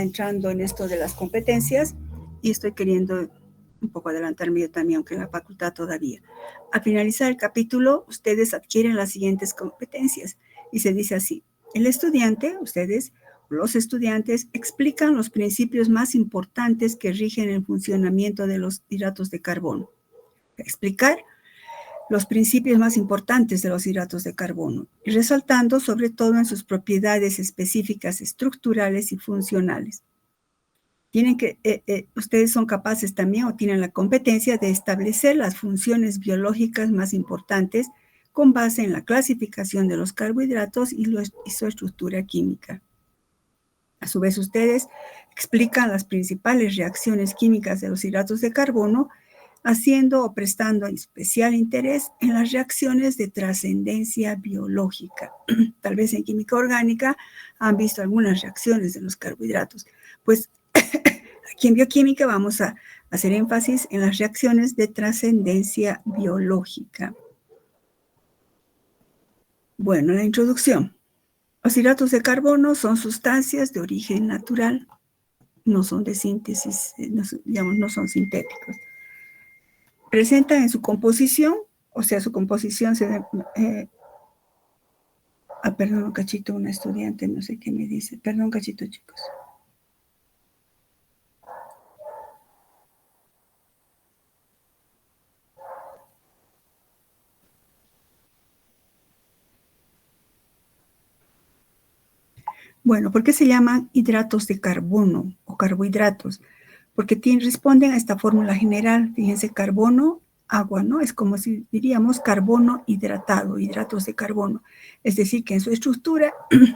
entrando en esto de las competencias y estoy queriendo un poco adelantarme yo también, aunque en la facultad todavía. Al finalizar el capítulo, ustedes adquieren las siguientes competencias y se dice así: el estudiante, ustedes, los estudiantes, explican los principios más importantes que rigen el funcionamiento de los hidratos de carbono. Explicar los principios más importantes de los hidratos de carbono, y resaltando sobre todo en sus propiedades específicas estructurales y funcionales. Ustedes son capaces también o tienen la competencia de establecer las funciones biológicas más importantes con base en la clasificación de los carbohidratos y su estructura química. A su vez, ustedes explican las principales reacciones químicas de los hidratos de carbono, haciendo o prestando especial interés en las reacciones de trascendencia biológica. Tal vez en química orgánica han visto algunas reacciones de los carbohidratos. Pues aquí en bioquímica vamos a hacer énfasis en las reacciones de trascendencia biológica. Bueno, la introducción. Los hidratos de carbono son sustancias de origen natural, no son de síntesis, no son sintéticos. Presentan en su composición, o sea, su composición se... perdón un cachito, una estudiante, no sé qué me dice. Perdón un cachito, chicos. Bueno, ¿por qué se llaman hidratos de carbono o carbohidratos? Porque responden a esta fórmula general. Fíjense, carbono, agua, ¿no? Es como si diríamos carbono hidratado, hidratos de carbono. Es decir, que en su estructura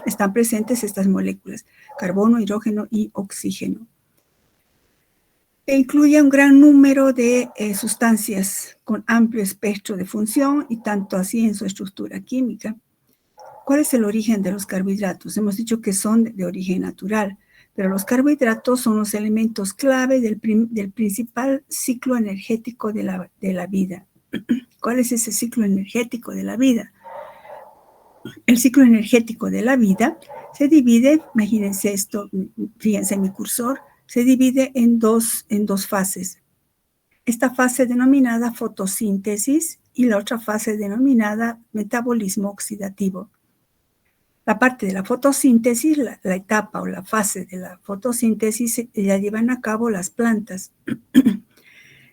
están presentes estas moléculas, carbono, hidrógeno y oxígeno. E incluye un gran número de sustancias con amplio espectro de función y tanto así en su estructura química. ¿Cuál es el origen de los carbohidratos? Hemos dicho que son de origen natural, pero los carbohidratos son los elementos clave del principal ciclo energético de la vida. ¿Cuál es ese ciclo energético de la vida? El ciclo energético de la vida se divide, imagínense esto, fíjense en mi cursor, se divide en dos fases. Esta fase denominada fotosíntesis y la otra fase denominada metabolismo oxidativo. La parte de la fotosíntesis, la etapa o la fase de la fotosíntesis, la llevan a cabo las plantas.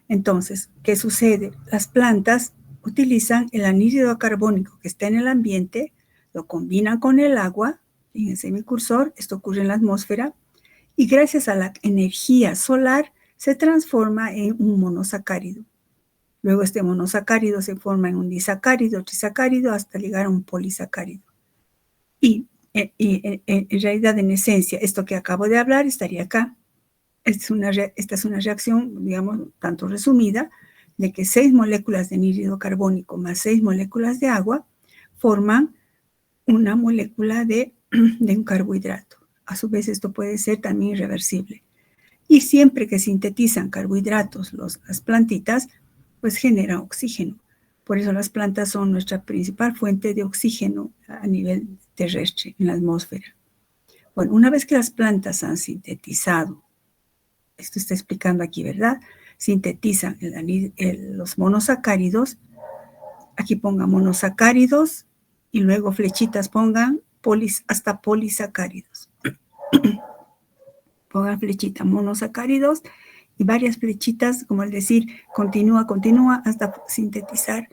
Entonces, ¿qué sucede? Las plantas utilizan el anhídrido carbónico que está en el ambiente, lo combinan con el agua, fíjense mi cursor, esto ocurre en la atmósfera, y gracias a la energía solar se transforma en un monosacárido. Luego este monosacárido se forma en un disacárido, trisacárido, hasta llegar a un polisacárido. Y en realidad, en esencia, esto que acabo de hablar estaría acá. Esta es una reacción, digamos, tanto resumida, de que 6 moléculas de anhídrido carbónico más 6 moléculas de agua forman una molécula de un carbohidrato. A su vez, esto puede ser también irreversible. Y siempre que sintetizan carbohidratos las plantitas, pues generan oxígeno. Por eso las plantas son nuestra principal fuente de oxígeno a nivel terrestre, en la atmósfera. Bueno, una vez que las plantas han sintetizado, esto está explicando aquí, ¿verdad? Sintetizan los monosacáridos, aquí pongan monosacáridos y luego flechitas pongan hasta polisacáridos. Pongan flechita monosacáridos y varias flechitas, como al decir, continúa hasta sintetizar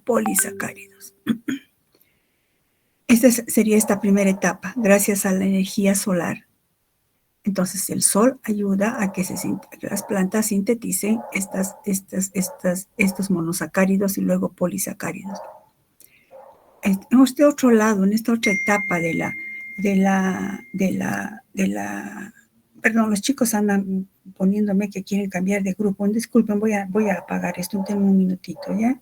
polisacáridos. Esta sería esta primera etapa, gracias a la energía solar. Entonces, el sol ayuda a que las plantas sinteticen estos monosacáridos y luego polisacáridos. En este otro lado, en esta otra etapa perdón, los chicos andan poniéndome que quieren cambiar de grupo. Disculpen, voy a apagar esto, tengo un minutito, ¿ya?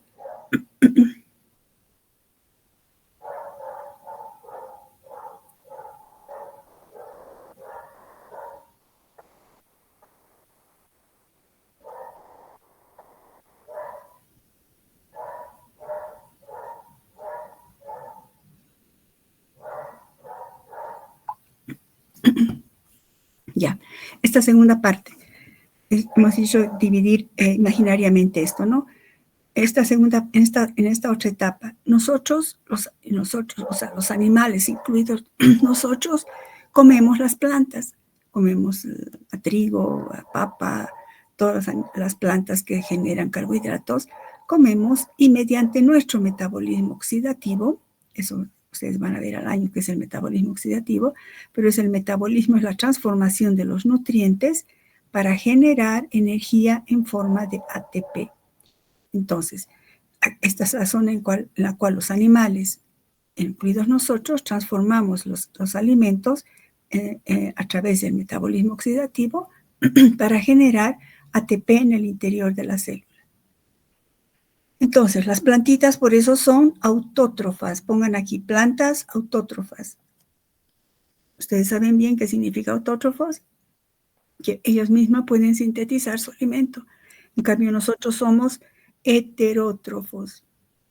Ya, esta segunda parte, hemos dicho dividir imaginariamente esto, ¿no? En esta otra etapa, nosotros, o sea, los animales, incluidos nosotros, comemos las plantas, comemos a trigo, a papa, todas las plantas que generan carbohidratos, comemos y mediante nuestro metabolismo oxidativo, eso ustedes van a ver al año que es el metabolismo oxidativo, pero es el metabolismo, es la transformación de los nutrientes para generar energía en forma de ATP. Entonces, esta es la zona en la cual los animales, incluidos nosotros, transformamos los alimentos a través del metabolismo oxidativo para generar ATP en el interior de la célula. Entonces, las plantitas por eso son autótrofas. Pongan aquí plantas autótrofas. ¿Ustedes saben bien qué significa autótrofos? Que ellas mismas pueden sintetizar su alimento. En cambio, nosotros somos heterótrofos.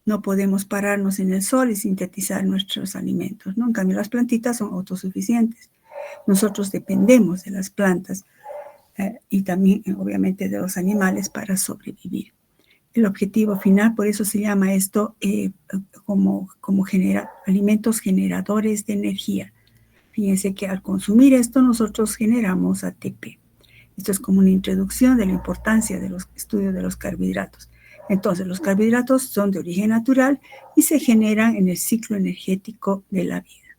No podemos pararnos en el sol y sintetizar nuestros alimentos, ¿no? En cambio, las plantitas son autosuficientes. Nosotros dependemos de las plantas y también, obviamente, de los animales para sobrevivir. El objetivo final, por eso se llama esto como alimentos generadores de energía. Fíjense que al consumir esto, nosotros generamos ATP. Esto es como una introducción de la importancia de los estudios de los carbohidratos. Entonces, los carbohidratos son de origen natural y se generan en el ciclo energético de la vida.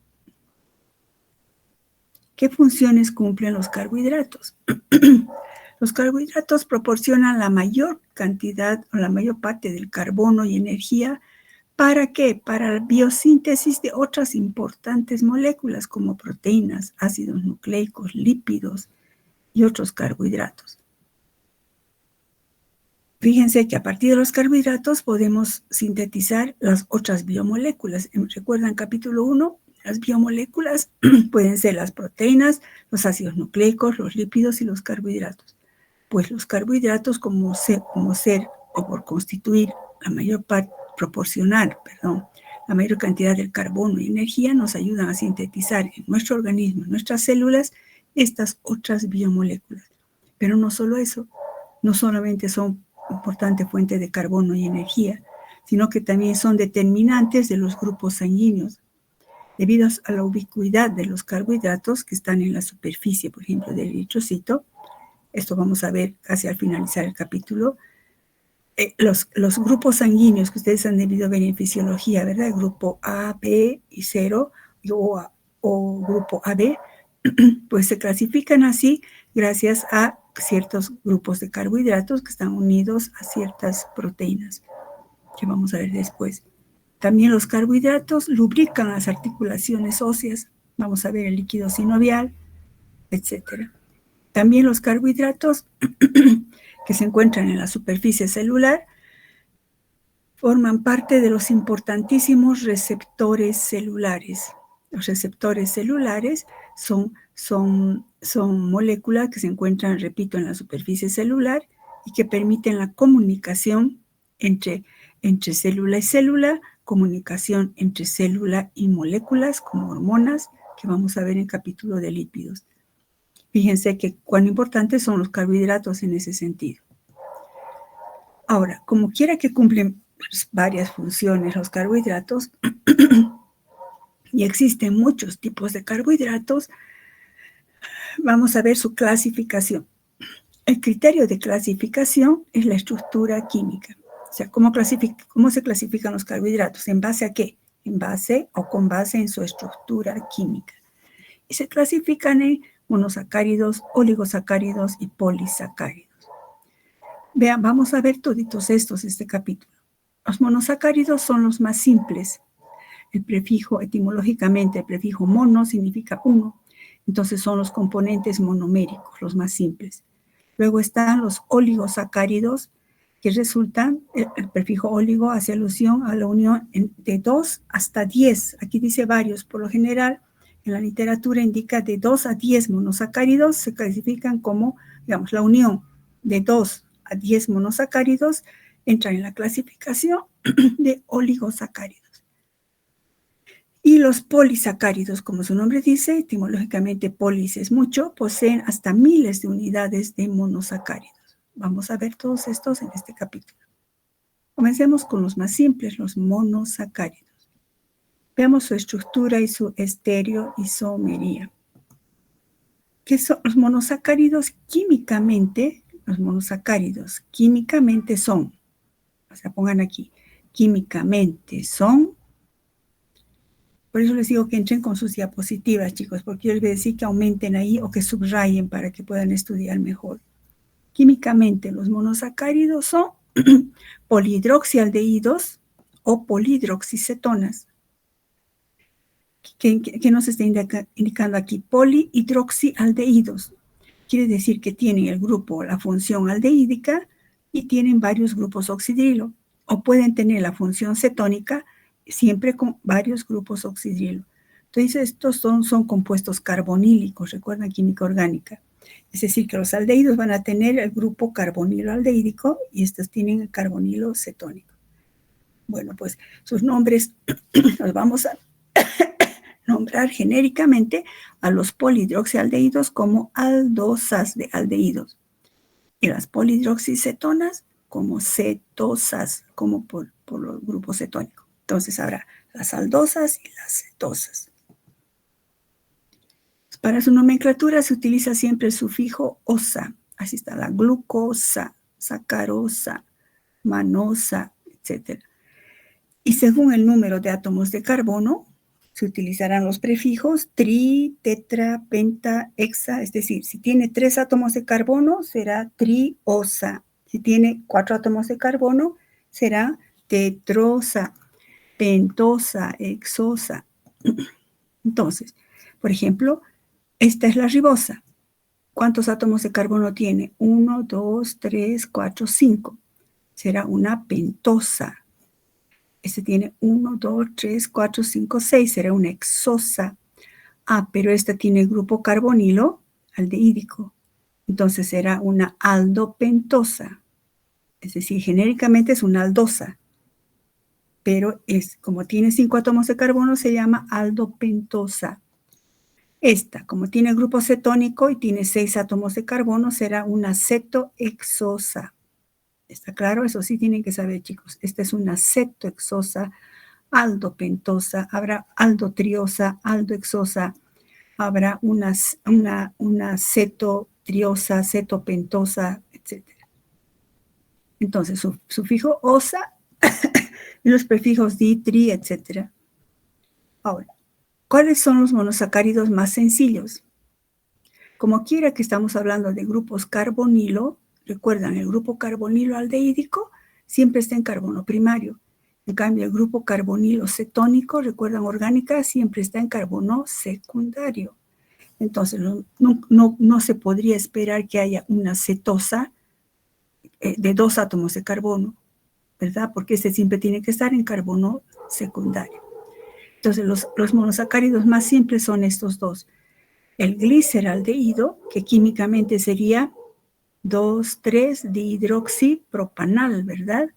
¿Qué funciones cumplen los carbohidratos? Los carbohidratos proporcionan la mayor cantidad o la mayor parte del carbono y energía. ¿Para qué? Para la biosíntesis de otras importantes moléculas como proteínas, ácidos nucleicos, lípidos y otros carbohidratos. Fíjense que a partir de los carbohidratos podemos sintetizar las otras biomoléculas. ¿Recuerdan capítulo 1? Las biomoléculas pueden ser las proteínas, los ácidos nucleicos, los lípidos y los carbohidratos. Pues los carbohidratos como ser o por constituir la mayor parte, la mayor cantidad del carbono y energía nos ayudan a sintetizar en nuestro organismo, en nuestras células, estas otras biomoléculas. Pero no solo eso, no solamente son importante fuente de carbono y energía, sino que también son determinantes de los grupos sanguíneos. Debido a la ubicuidad de los carbohidratos que están en la superficie, por ejemplo, del eritrocito, esto vamos a ver casi al finalizar el capítulo, los grupos sanguíneos que ustedes han debido ver en fisiología, ¿verdad? El grupo A, B y 0 o grupo AB, pues se clasifican así gracias a ciertos grupos de carbohidratos que están unidos a ciertas proteínas, que vamos a ver después. También los carbohidratos lubrican las articulaciones óseas, vamos a ver el líquido sinovial, etc. También los carbohidratos que se encuentran en la superficie celular forman parte de los importantísimos receptores celulares. Los receptores celulares son moléculas que se encuentran, repito, en la superficie celular y que permiten la comunicación entre célula y célula, comunicación entre célula y moléculas como hormonas, que vamos a ver en el capítulo de lípidos. Fíjense que cuán importantes son los carbohidratos en ese sentido. Ahora, como quiera que cumplen varias funciones los carbohidratos, y existen muchos tipos de carbohidratos, vamos a ver su clasificación. El criterio de clasificación es la estructura química. O sea, ¿cómo se clasifican los carbohidratos? ¿En base a qué? En base o con base en su estructura química. Y se clasifican en monosacáridos, oligosacáridos y polisacáridos. Vean, vamos a ver toditos estos este capítulo. Los monosacáridos son los más simples. El prefijo, etimológicamente, el prefijo mono significa uno. Entonces son los componentes monoméricos, los más simples. Luego están los oligosacáridos, que resultan, el prefijo oligo hace alusión a la unión de 2 hasta 10. Aquí dice varios, por lo general, en la literatura indica de 2 a 10 monosacáridos, se clasifican como, digamos, la unión de 2 a 10 monosacáridos entra en la clasificación de oligosacáridos. Y los polisacáridos, como su nombre dice, etimológicamente polis es mucho, poseen hasta miles de unidades de monosacáridos. Vamos a ver todos estos en este capítulo. Comencemos con los más simples, los monosacáridos. Veamos su estructura y su estereoisomería. ¿Qué son los monosacáridos? Químicamente, los monosacáridos químicamente son, o sea, pongan aquí, químicamente son. Por eso les digo que entren con sus diapositivas, chicos, porque yo les voy a decir que aumenten ahí o que subrayen para que puedan estudiar mejor. Químicamente, los monosacáridos son polihidroxialdehídos o polihidroxicetonas. ¿Qué nos está indicando aquí? Polihidroxialdehídos. Quiere decir que tienen el grupo, la función aldehídica y tienen varios grupos oxidrilo. O pueden tener la función cetónica siempre con varios grupos oxidrilo. Entonces, estos son compuestos carbonílicos, recuerdan química orgánica. Es decir, que los aldehídos van a tener el grupo carbonilo aldehídico y estos tienen el carbonilo cetónico. Bueno, pues sus nombres los vamos a nombrar genéricamente a los polihidroxialdehídos como aldosas de aldehídos y las polihidroxicetonas como cetosas, como por los grupos cetónicos. Entonces habrá las aldosas y las cetosas. Para su nomenclatura se utiliza siempre el sufijo osa. Así está la glucosa, sacarosa, manosa, etc. Y según el número de átomos de carbono, se utilizarán los prefijos tri, tetra, penta, hexa. Es decir, si tiene 3 átomos de carbono, será triosa. Si tiene 4 átomos de carbono, será tetrosa, pentosa, hexosa. Entonces, por ejemplo, esta es la ribosa. ¿Cuántos átomos de carbono tiene? 1, 2, 3, 4, 5. Será una pentosa. Este tiene 1, 2, 3, 4, 5, 6. Será una hexosa. Pero esta tiene grupo carbonilo aldehídico. Entonces será una aldopentosa. Es decir, genéricamente es una aldosa. Pero como tiene 5 átomos de carbono, se llama aldopentosa. Esta, como tiene grupo cetónico y tiene 6 átomos de carbono, será una cetohexosa. ¿Está claro? Eso sí tienen que saber, chicos. Esta es una cetohexosa, aldopentosa, habrá aldotriosa, aldohexosa, habrá una cetotriosa, cetopentosa, etc. Entonces, su sufijo osa y los prefijos di, tri, etc. Ahora, ¿cuáles son los monosacáridos más sencillos? Como quiera que estamos hablando de grupos carbonilo, recuerdan, el grupo carbonilo aldehídico siempre está en carbono primario. En cambio, el grupo carbonilo cetónico, recuerdan, orgánica, siempre está en carbono secundario. Entonces, no se podría esperar que haya una cetosa de 2 átomos de carbono, ¿verdad? Porque este siempre tiene que estar en carbono secundario. Entonces, los monosacáridos más simples son estos dos. El gliceraldehído, que químicamente sería 2,3-dihidroxipropanal, ¿verdad?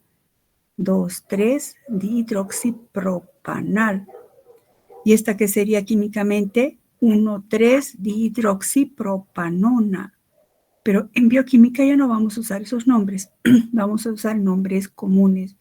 2,3-dihidroxipropanal. Y esta que sería químicamente 1,3-dihidroxipropanona. Pero en bioquímica ya no vamos a usar esos nombres, vamos a usar nombres comunes.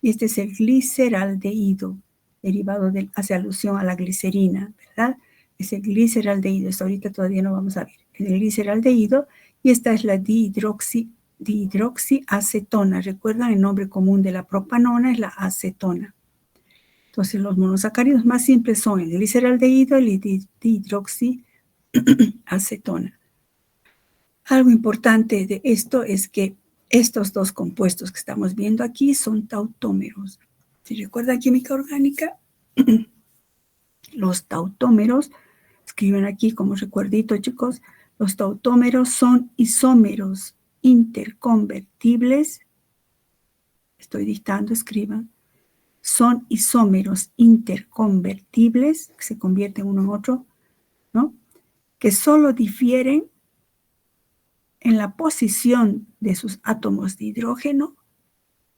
Y este es el gliceraldehído, derivado hace alusión a la glicerina, ¿verdad? Es el gliceraldehído, esto ahorita todavía no vamos a ver. El gliceraldehído, y esta es la dihidroxiacetona. Recuerdan, el nombre común de la propanona es la acetona. Entonces, los monosacáridos más simples son el gliceraldehído y el dihidroxiacetona. Algo importante de esto es que estos dos compuestos que estamos viendo aquí son tautómeros. Si recuerdan química orgánica, los tautómeros, escriben aquí como recuerdito, chicos, los tautómeros son isómeros interconvertibles. Estoy dictando, escriban. Son isómeros interconvertibles, que se convierten uno en otro, ¿no? Que solo difieren en la posición de sus átomos de hidrógeno,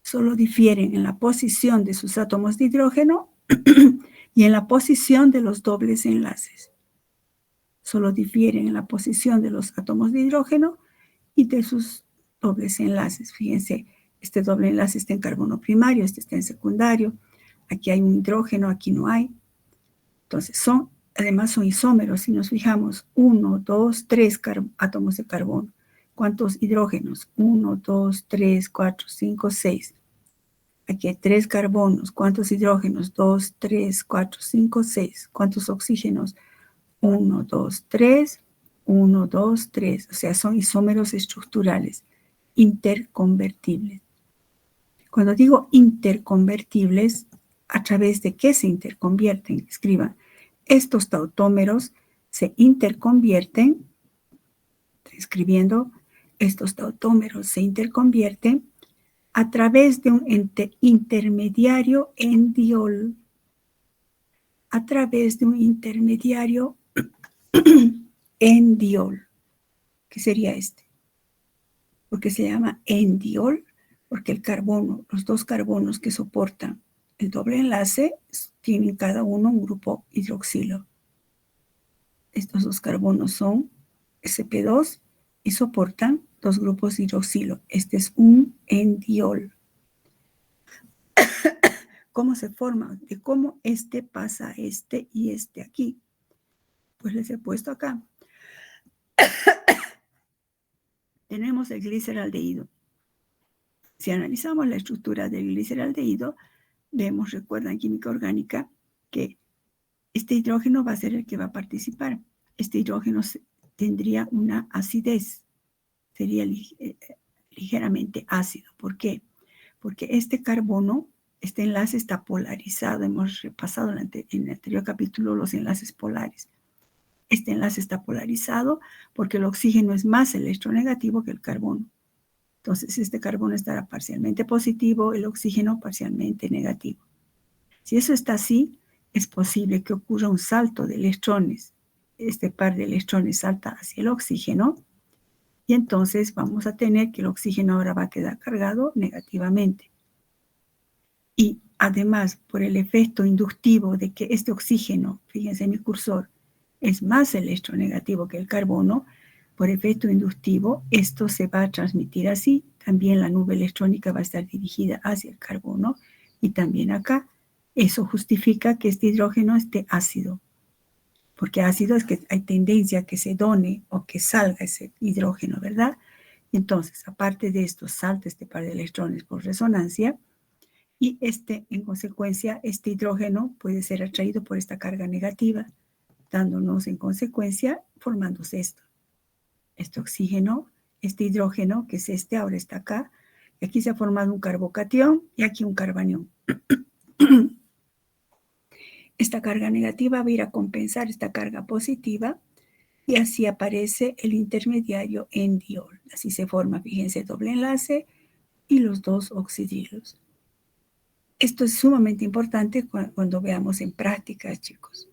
solo difieren en la posición de sus átomos de hidrógeno y en la posición de los dobles enlaces. Solo difieren en la posición de los átomos de hidrógeno y de sus dobles enlaces. Fíjense, este doble enlace está en carbono primario, este está en secundario. Aquí hay un hidrógeno, aquí no hay. Entonces, además son isómeros. Si nos fijamos, 1, 2, 3 átomos de carbono. ¿Cuántos hidrógenos? 1, 2, 3, 4, 5, 6. Aquí hay 3 carbonos. ¿Cuántos hidrógenos? 2, 3, 4, 5, 6. ¿Cuántos oxígenos? 1, 2, 3, 1, 2, 3. O sea, son isómeros estructurales interconvertibles. Cuando digo interconvertibles, ¿a través de qué se interconvierten? Escriban, estos tautómeros se interconvierten, escribiendo, estos tautómeros se interconvierten a través de un intermediario endiol. A través de un intermediario endiol. ¿Qué sería este? Porque se llama endiol, porque el carbono, los dos carbonos que soportan el doble enlace tienen cada uno un grupo hidroxilo. Estos dos carbonos son sp2 y soportan dos grupos hidroxilo. Este es un endiol. ¿Cómo se forma? De cómo este pasa a este y este aquí. Pues les he puesto acá. Tenemos el gliceraldehído. Si analizamos la estructura del gliceraldehído, vemos, recuerdan química orgánica, que este hidrógeno va a ser el que va a participar. Este hidrógeno tendría una acidez, sería ligeramente ácido. ¿Por qué? Porque este carbono, este enlace está polarizado. Hemos repasado en el anterior capítulo los enlaces polares. Este enlace está polarizado porque el oxígeno es más electronegativo que el carbono. Entonces, este carbono estará parcialmente positivo, el oxígeno parcialmente negativo. Si eso está así, es posible que ocurra un salto de electrones. Este par de electrones salta hacia el oxígeno y entonces vamos a tener que el oxígeno ahora va a quedar cargado negativamente. Y además, por el efecto inductivo de que este oxígeno, fíjense en mi cursor, es más electronegativo que el carbono, por efecto inductivo, esto se va a transmitir así. También la nube electrónica va a estar dirigida hacia el carbono y también acá. Eso justifica que este hidrógeno esté ácido, porque ácido es que hay tendencia a que se done o que salga ese hidrógeno, ¿verdad? Y entonces, aparte de esto, salta este par de electrones por resonancia y en consecuencia, este hidrógeno puede ser atraído por esta carga negativa, dándonos en consecuencia, formándose esto. Este oxígeno, este hidrógeno, que es este, ahora está acá, y aquí se ha formado un carbocatión y aquí un carbanión. Esta carga negativa va a ir a compensar esta carga positiva y así aparece el intermediario endiol. Así se forma, fíjense, doble enlace y los dos oxidilos. Esto es sumamente importante cuando veamos en práctica, chicos.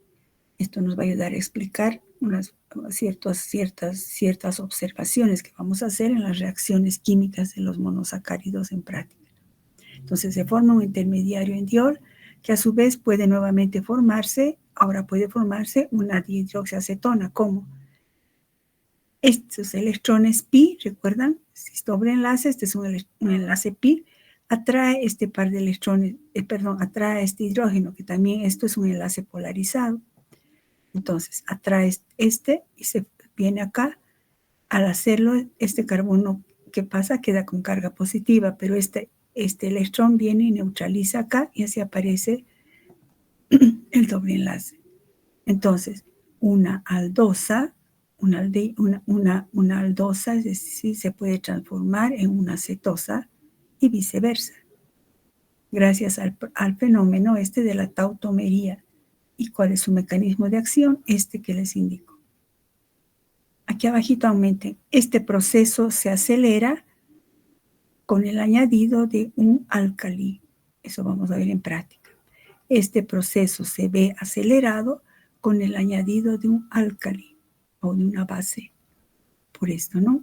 Esto nos va a ayudar a explicar ciertas observaciones que vamos a hacer en las reacciones químicas de los monosacáridos en práctica. Entonces se forma un intermediario endiol que a su vez puede nuevamente formarse, ahora puede formarse una dihidroxiacetona. ¿Cómo? Estos electrones pi, ¿recuerdan? Si es doble enlace, este es un enlace pi, atrae este par de electrones, atrae este hidrógeno, que también esto es un enlace polarizado. Entonces, atrae este y se viene acá. Al hacerlo, este carbono, ¿qué pasa? Queda con carga positiva, pero este electrón viene y neutraliza acá y así aparece el doble enlace. Entonces, una aldosa, una aldosa, es decir, se puede transformar en una cetosa y viceversa, gracias al fenómeno de la tautomería. ¿Y cuál es su mecanismo de acción? Que les indico. Aquí abajito aumenten. Este proceso se acelera con el añadido de un álcali. Eso vamos a ver en práctica. Este proceso se ve acelerado con el añadido de un álcali o de una base. Por esto, ¿no?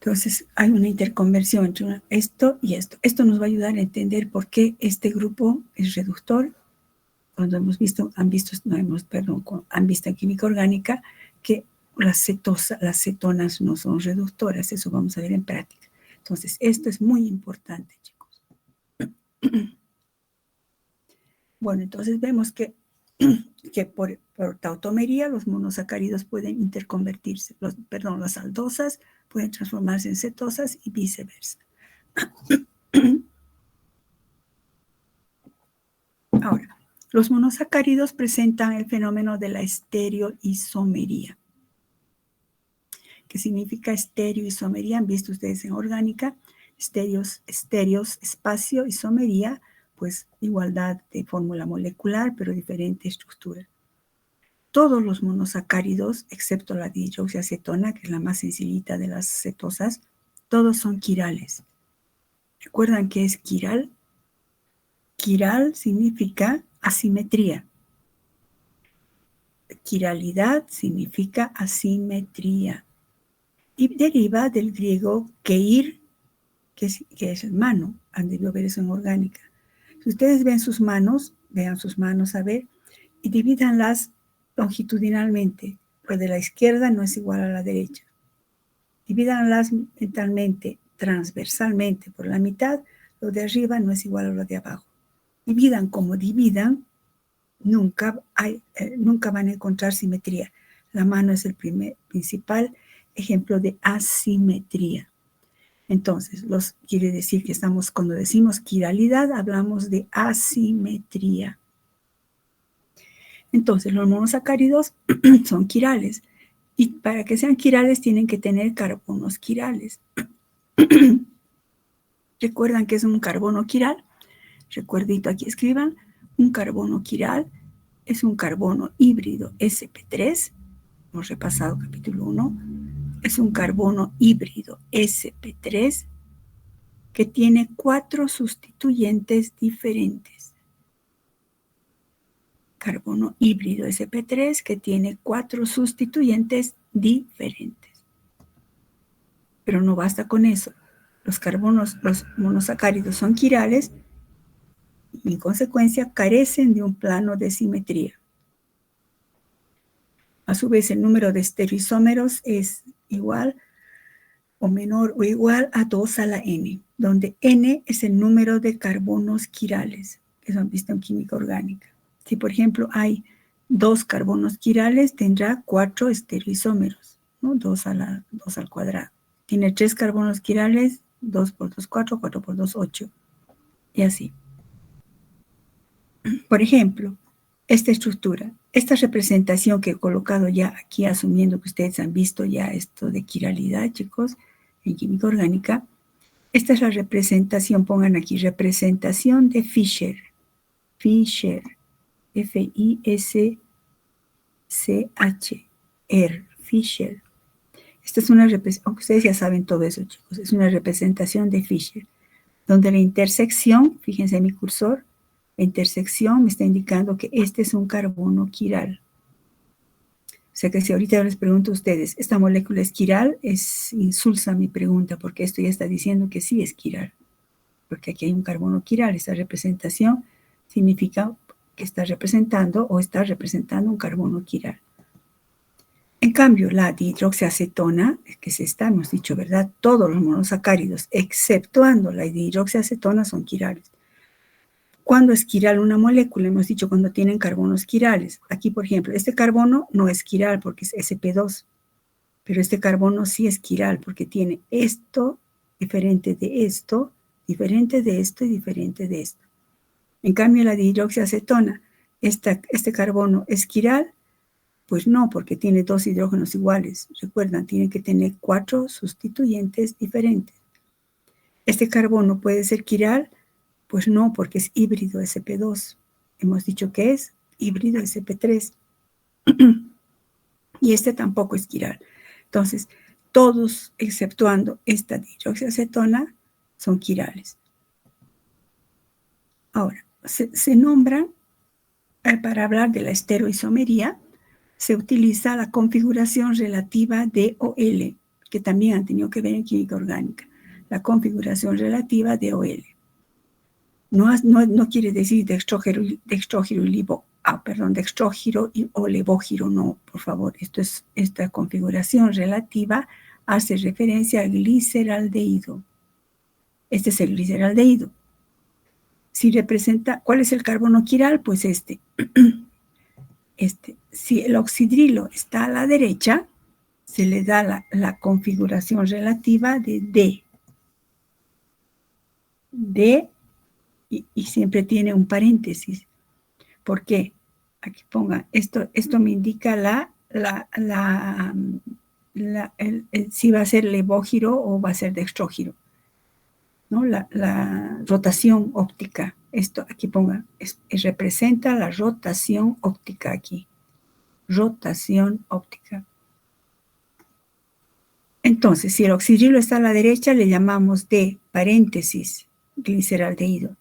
Entonces, hay una interconversión entre esto y esto. Esto nos va a ayudar a entender por qué este grupo es reductor. Cuando han visto en química orgánica que las cetonas no son reductoras. Eso vamos a ver en práctica. Entonces, esto es muy importante, chicos. Bueno, entonces vemos que por tautomería los monosacáridos pueden interconvertirse. Las aldosas pueden transformarse en cetosas y viceversa. Ahora, los monosacáridos presentan el fenómeno de la estereoisomería. ¿Qué significa estereoisomería? Han visto ustedes en orgánica, estereos, espacio, isomería, pues igualdad de fórmula molecular, pero diferente estructura. Todos los monosacáridos, excepto la dihidroxiacetona, que es la más sencillita de las cetosas, todos son quirales. ¿Recuerdan qué es quiral? Quiral significa asimetría. Quiralidad significa asimetría. Y deriva del griego keir, que es mano. Han debido ver eso en orgánica. Si ustedes ven sus manos, vean sus manos a ver, y divídanlas longitudinalmente. Lo de la izquierda no es igual a la derecha. Divídanlas mentalmente, transversalmente por la mitad. Lo de arriba no es igual a lo de abajo. Dividan como dividan, nunca van a encontrar simetría. La mano es el principal ejemplo de asimetría. Entonces, quiere decir que cuando decimos quiralidad, hablamos de asimetría. Entonces, los monosacáridos son quirales. Y para que sean quirales, tienen que tener carbonos quirales. ¿Recuerdan qué es un carbono quiral? Recuerdito, aquí escriban. Un carbono quiral es un carbono híbrido sp3. Hemos repasado capítulo 1. Es un carbono híbrido sp3 que tiene 4 sustituyentes diferentes. Carbono híbrido sp3 que tiene 4 sustituyentes diferentes. Pero no basta con eso. Los monosacáridos son quirales y en consecuencia carecen de un plano de simetría. A su vez, el número de estereoisómeros es igual o menor o igual a 2 a la n, donde n es el número de carbonos quirales, que son visto en química orgánica. Si, por ejemplo, hay 2 carbonos quirales, tendrá 4 estereoisómeros, ¿no? 2 al cuadrado. Tiene 3 carbonos quirales, 2 por 2, 4, 4 por 2, 8. Y así. Por ejemplo, esta estructura, esta representación que he colocado ya aquí, asumiendo que ustedes han visto ya esto de quiralidad, chicos, en química orgánica. Esta es la representación, pongan aquí, representación de Fischer. Fischer, F-I-S-C-H-R, Fischer. Esta es una representación, ustedes ya saben todo eso, chicos, es una representación de Fischer, donde la intersección, fíjense en mi cursor, la intersección me está indicando que este es un carbono quiral. O sea que si ahorita les pregunto a ustedes, ¿esta molécula es quiral? Es insulsa mi pregunta, porque esto ya está diciendo que sí es quiral. Porque aquí hay un carbono quiral. Esta representación significa que está representando un carbono quiral. En cambio, la dihidroxiacetona, que es esta, hemos dicho, ¿verdad? Todos los monosacáridos, exceptuando la dihidroxiacetona, son quirales. ¿Cuándo es quiral una molécula? Hemos dicho cuando tienen carbonos quirales. Aquí, por ejemplo, este carbono no es quiral porque es sp2, pero este carbono sí es quiral porque tiene esto, diferente de esto, diferente de esto y diferente de esto. En cambio, la dihidroxiacetona, este carbono es quiral, pues no, porque tiene 2 hidrógenos iguales. Recuerdan, tiene que tener 4 sustituyentes diferentes. Este carbono puede ser quiral, pues no, porque es híbrido sp2. Hemos dicho que es híbrido sp3. Y este tampoco es quiral. Entonces, todos, exceptuando esta dihidroxiacetona, son quirales. Ahora, se nombran, para hablar de la estereoisomería, se utiliza la configuración relativa de OL. que también han tenido que ver en química orgánica. La configuración relativa de OL. No quiere decir dextrógiro o levógiro, no, por favor. Esta configuración relativa hace referencia al gliceraldehído. Este es el gliceraldehído. Si representa, ¿cuál es el carbono quiral? Pues este. Si el oxidrilo está a la derecha, se le da la configuración relativa de D. D y siempre tiene un paréntesis. ¿Por qué? Aquí ponga, esto me indica si va a ser levógiro o va a ser dextrógiro, ¿no? La rotación óptica. Esto aquí ponga, representa la rotación óptica aquí. Rotación óptica. Entonces, si el oxidrilo está a la derecha, le llamamos de paréntesis gliceraldehído.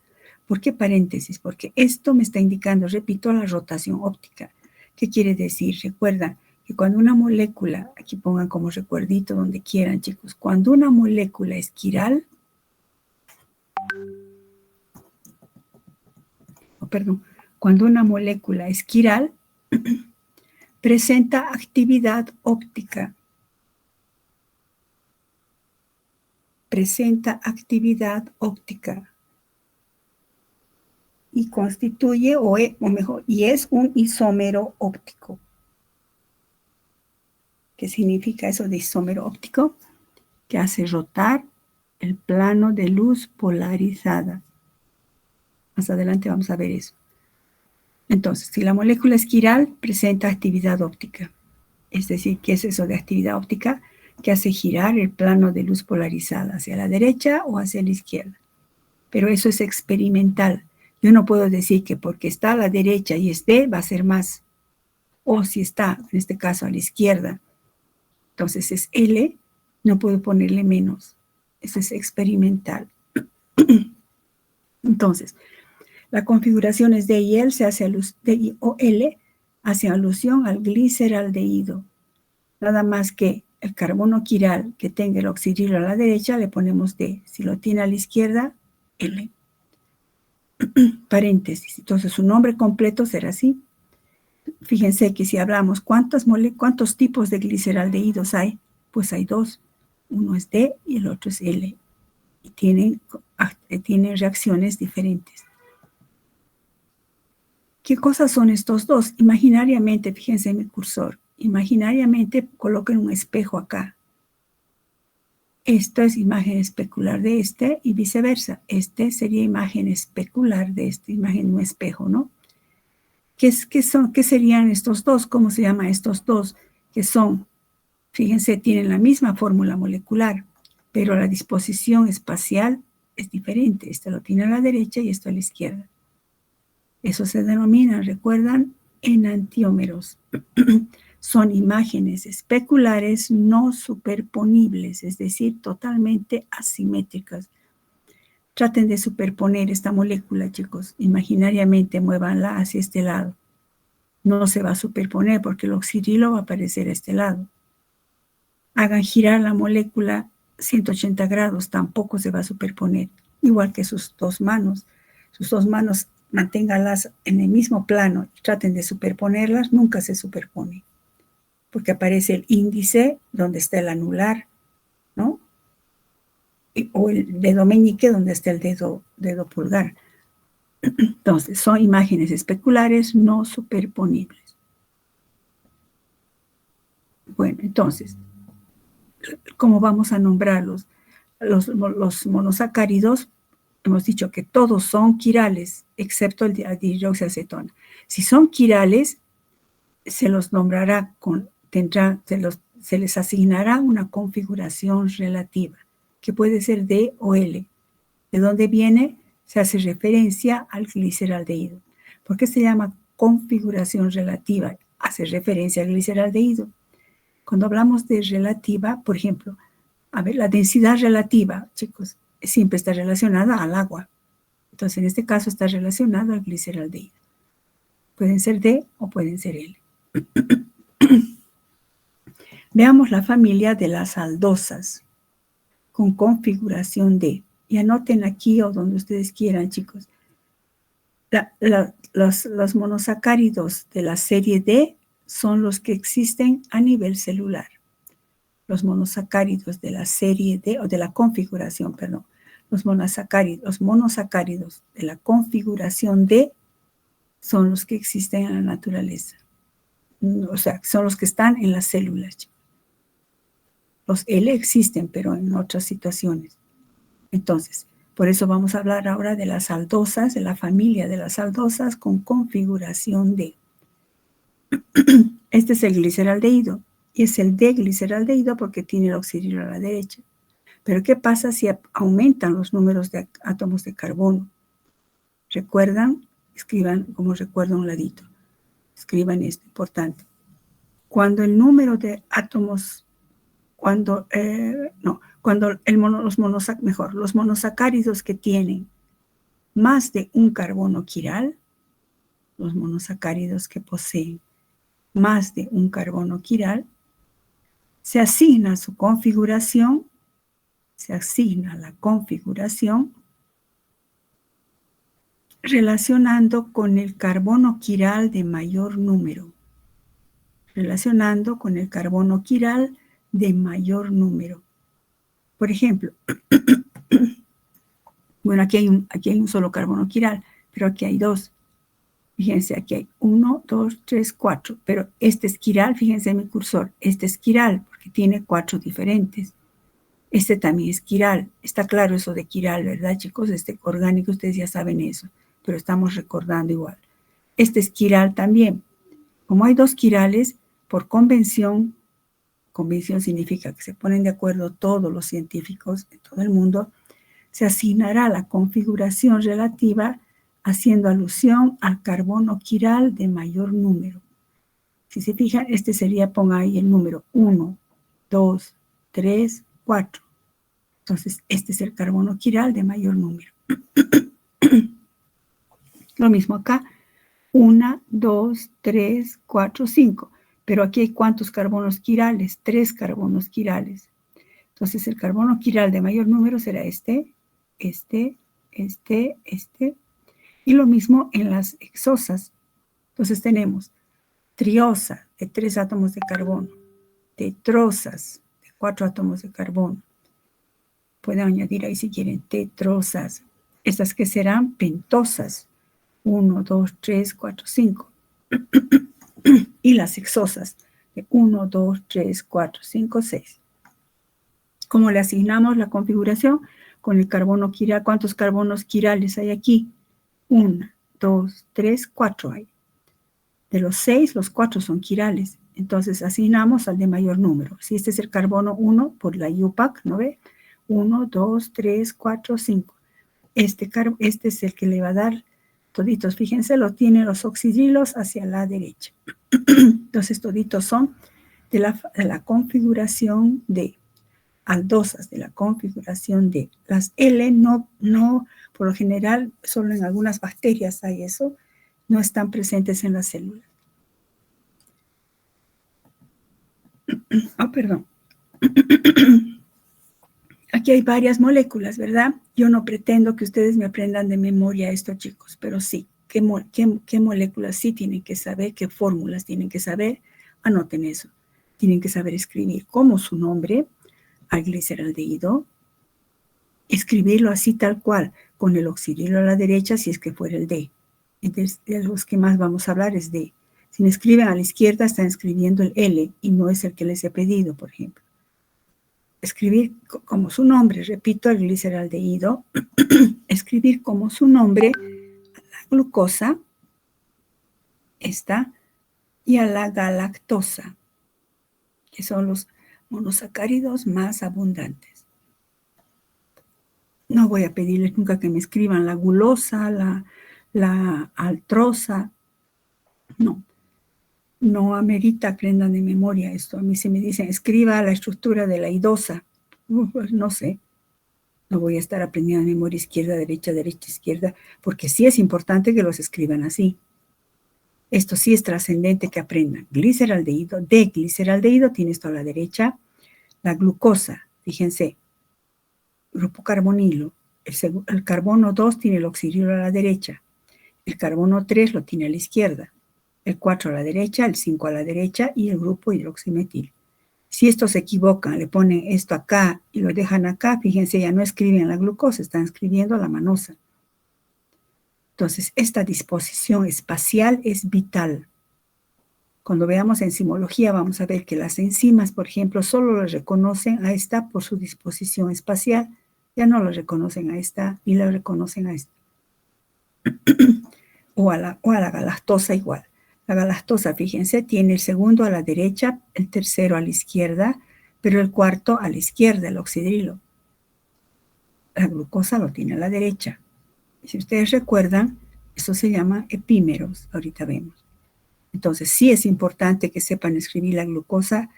¿Por qué paréntesis? Porque esto me está indicando, repito, la rotación óptica. ¿Qué quiere decir? Recuerda que cuando una molécula, aquí pongan como recuerdito donde quieran, chicos, cuando una molécula es quiral, cuando una molécula es quiral, presenta actividad óptica. Presenta actividad óptica. Y constituye, y es un isómero óptico. ¿Qué significa eso de isómero óptico? Que hace rotar el plano de luz polarizada. Más adelante vamos a ver eso. Entonces, si la molécula es quiral, presenta actividad óptica. Es decir, ¿qué es eso de actividad óptica? Que hace girar el plano de luz polarizada hacia la derecha o hacia la izquierda. Pero eso es experimental. Yo no puedo decir que porque está a la derecha y es D va a ser más. O si está, en este caso, a la izquierda, entonces es L, no puedo ponerle menos. Eso es experimental. Entonces, la configuración es D y L, D y o L, hace alusión al gliceraldehído. Nada más que el carbono quiral que tenga el oxidrilo a la derecha le ponemos D. Si lo tiene a la izquierda, L. Paréntesis. Entonces, su nombre completo será así. Fíjense que si hablamos cuántos tipos de gliceraldehídos hay, pues hay dos. Uno es D y el otro es L. Y tienen reacciones diferentes. ¿Qué cosas son estos dos? Imaginariamente, fíjense en mi cursor, imaginariamente coloquen un espejo acá. Esta es imagen especular de este y viceversa. Este sería imagen especular de este, imagen de un espejo, ¿no? ¿Qué serían estos dos? ¿Cómo se llaman estos dos? Que son, fíjense, tienen la misma fórmula molecular, pero la disposición espacial es diferente. Este lo tiene a la derecha y esto a la izquierda. Eso se denomina, recuerdan, enantiómeros. Son imágenes especulares no superponibles, es decir, totalmente asimétricas. Traten de superponer esta molécula, chicos. Imaginariamente muévanla hacia este lado. No se va a superponer porque el oxidrilo va a aparecer a este lado. Hagan girar la molécula 180 grados, tampoco se va a superponer. Igual que sus dos manos. Sus dos manos manténganlas en el mismo plano y traten de superponerlas, nunca se superpone. Porque aparece el índice donde está el anular, ¿no? O el dedo meñique donde está el dedo pulgar. Entonces, son imágenes especulares no superponibles. Bueno, entonces, ¿cómo vamos a nombrarlos? Los monosacáridos, hemos dicho que todos son quirales, excepto el dihidroxiacetona. Si son quirales, se los nombrará se les asignará una configuración relativa, que puede ser D o L. ¿De dónde viene? Se hace referencia al gliceraldehído. ¿Por qué se llama configuración relativa? Hace referencia al gliceraldehído. Cuando hablamos de relativa, por ejemplo, a ver, la densidad relativa, chicos, siempre está relacionada al agua. Entonces, en este caso está relacionado al gliceraldehído. Pueden ser D o pueden ser L. Veamos la familia de las aldosas con configuración D. Y anoten aquí o donde ustedes quieran, chicos. Los monosacáridos de la serie D son los que existen a nivel celular. Los monosacáridos de la serie D, o de la configuración, perdón. Los monosacáridos de la configuración D son los que existen en la naturaleza. O sea, son los que están en las células. Los L existen, pero en otras situaciones. Entonces, por eso vamos a hablar ahora de las aldosas, de la familia de las aldosas con configuración D. Este es el gliceraldehído y es el D-gliceraldehído porque tiene el oxidilo a la derecha. Pero ¿qué pasa si aumentan los números de átomos de carbono? ¿Recuerdan? Escriban como recuerdo a un ladito. Escriban esto, importante. Cuando el número de átomos, los monosacáridos que tienen más de un carbono quiral, los monosacáridos que poseen más de un carbono quiral, se asigna la configuración relacionando con el carbono quiral de mayor número. Por ejemplo, bueno, aquí hay un solo carbono quiral, pero aquí hay dos. Fíjense, aquí hay 1, 2, 3, 4, pero este es quiral, fíjense en mi cursor, este es quiral porque tiene 4 diferentes. Este también es quiral. Está claro eso de quiral, ¿verdad, chicos? Este orgánico, ustedes ya saben eso, pero estamos recordando igual. Este es quiral también. Como hay dos quirales, por convención significa que se ponen de acuerdo todos los científicos de todo el mundo, se asignará la configuración relativa haciendo alusión al carbono quiral de mayor número. Si se fijan, este sería, ponga ahí el número 1, 2, 3, 4. Entonces, este es el carbono quiral de mayor número. Lo mismo acá, 1, 2, 3, 4, 5. Pero aquí hay ¿cuántos carbonos quirales? 3 carbonos quirales. Entonces, el carbono quiral de mayor número será este. Y lo mismo en las hexosas. Entonces tenemos triosa de 3 átomos de carbono, tetrosas de 4 átomos de carbono. Pueden añadir ahí si quieren tetrosas. Estas que serán pentosas. 1, 2, 3, 4, 5. Y las hexosas de 1, 2, 3, 4, 5, 6. ¿Cómo le asignamos la configuración? Con el carbono quiral. ¿Cuántos carbonos quirales hay aquí? 1, 2, 3, 4 hay. De los 6, los 4 son quirales. Entonces asignamos al de mayor número. Si este es el carbono 1 por la IUPAC, ¿no ve? 1, 2, 3, 4, 5. Este es el que le va a dar toditos. Fíjense, lo tiene los oxidilos hacia la derecha. Entonces toditos son de la configuración de aldosas, de la configuración de las L. No, por lo general, solo en algunas bacterias hay eso, no están presentes en las células. Perdón. Aquí hay varias moléculas, ¿verdad? Yo no pretendo que ustedes me aprendan de memoria esto, chicos, pero sí, ¿qué moléculas sí tienen que saber? ¿Qué fórmulas tienen que saber? Anoten eso. Tienen que saber escribir como su nombre al gliceraldehído, escribirlo así tal cual, con el oxidilo a la derecha si es que fuera el D. Entonces, de los que más vamos a hablar es D. Si me escriben a la izquierda, están escribiendo el L y no es el que les he pedido, por ejemplo. Escribir como su nombre, repito, el gliceraldehído, escribir como su nombre a la glucosa, esta, y a la galactosa, que son los monosacáridos más abundantes. No voy a pedirles nunca que me escriban la gulosa, la altrosa. No amerita aprendan de memoria esto. A mí si me dicen, escriba la estructura de la idosa, pues no sé. No voy a estar aprendiendo de memoria izquierda, derecha, izquierda, porque sí es importante que los escriban así. Esto sí es trascendente que aprendan. Gliceraldehído, de gliceraldehído tiene esto a la derecha. La glucosa, fíjense, grupo carbonilo. El carbono 2 tiene el oxidilo a la derecha. El carbono 3 lo tiene a la izquierda. El 4 a la derecha, el 5 a la derecha y el grupo hidroximetil. Si estos se equivocan, le ponen esto acá y lo dejan acá, fíjense, ya no escriben la glucosa, están escribiendo la manosa. Entonces, esta disposición espacial es vital. Cuando veamos enzimología, vamos a ver que las enzimas, por ejemplo, solo lo reconocen a esta por su disposición espacial. Ya no lo reconocen a esta ni la reconocen a esta. o a la galactosa igual. La galactosa, fíjense, tiene el segundo a la derecha, el tercero a la izquierda, pero el cuarto a la izquierda, el oxidrilo. La glucosa lo tiene a la derecha. Si ustedes recuerdan, eso se llama epímeros, ahorita vemos. Entonces, sí es importante que sepan escribir la glucosa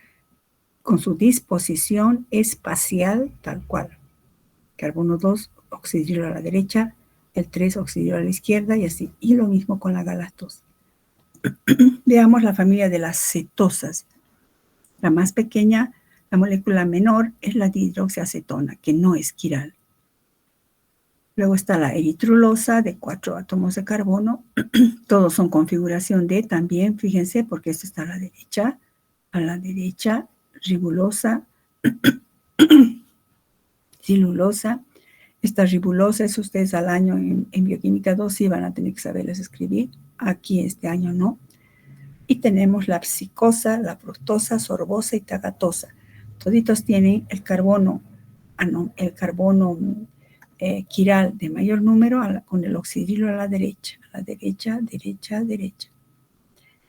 con su disposición espacial tal cual. Carbono 2, oxidrilo a la derecha, el 3, oxidrilo a la izquierda y así. Y lo mismo con la galactosa. Veamos la familia de las cetosas. La más pequeña, la molécula menor, es la dihidroxiacetona, que no es quiral. Luego está la eritrosa de 4 átomos de carbono. Todos son configuración D también, fíjense, porque esto está a la derecha, ribulosa, silulosa. Esta ribulosa, es ustedes al año en bioquímica 2 sí van a tener que saberles escribir. Aquí este año no. Y tenemos la psicosa, la fructosa, sorbosa y tagatosa. Toditos tienen el carbono quiral de mayor número con el oxidrilo a la derecha, derecha.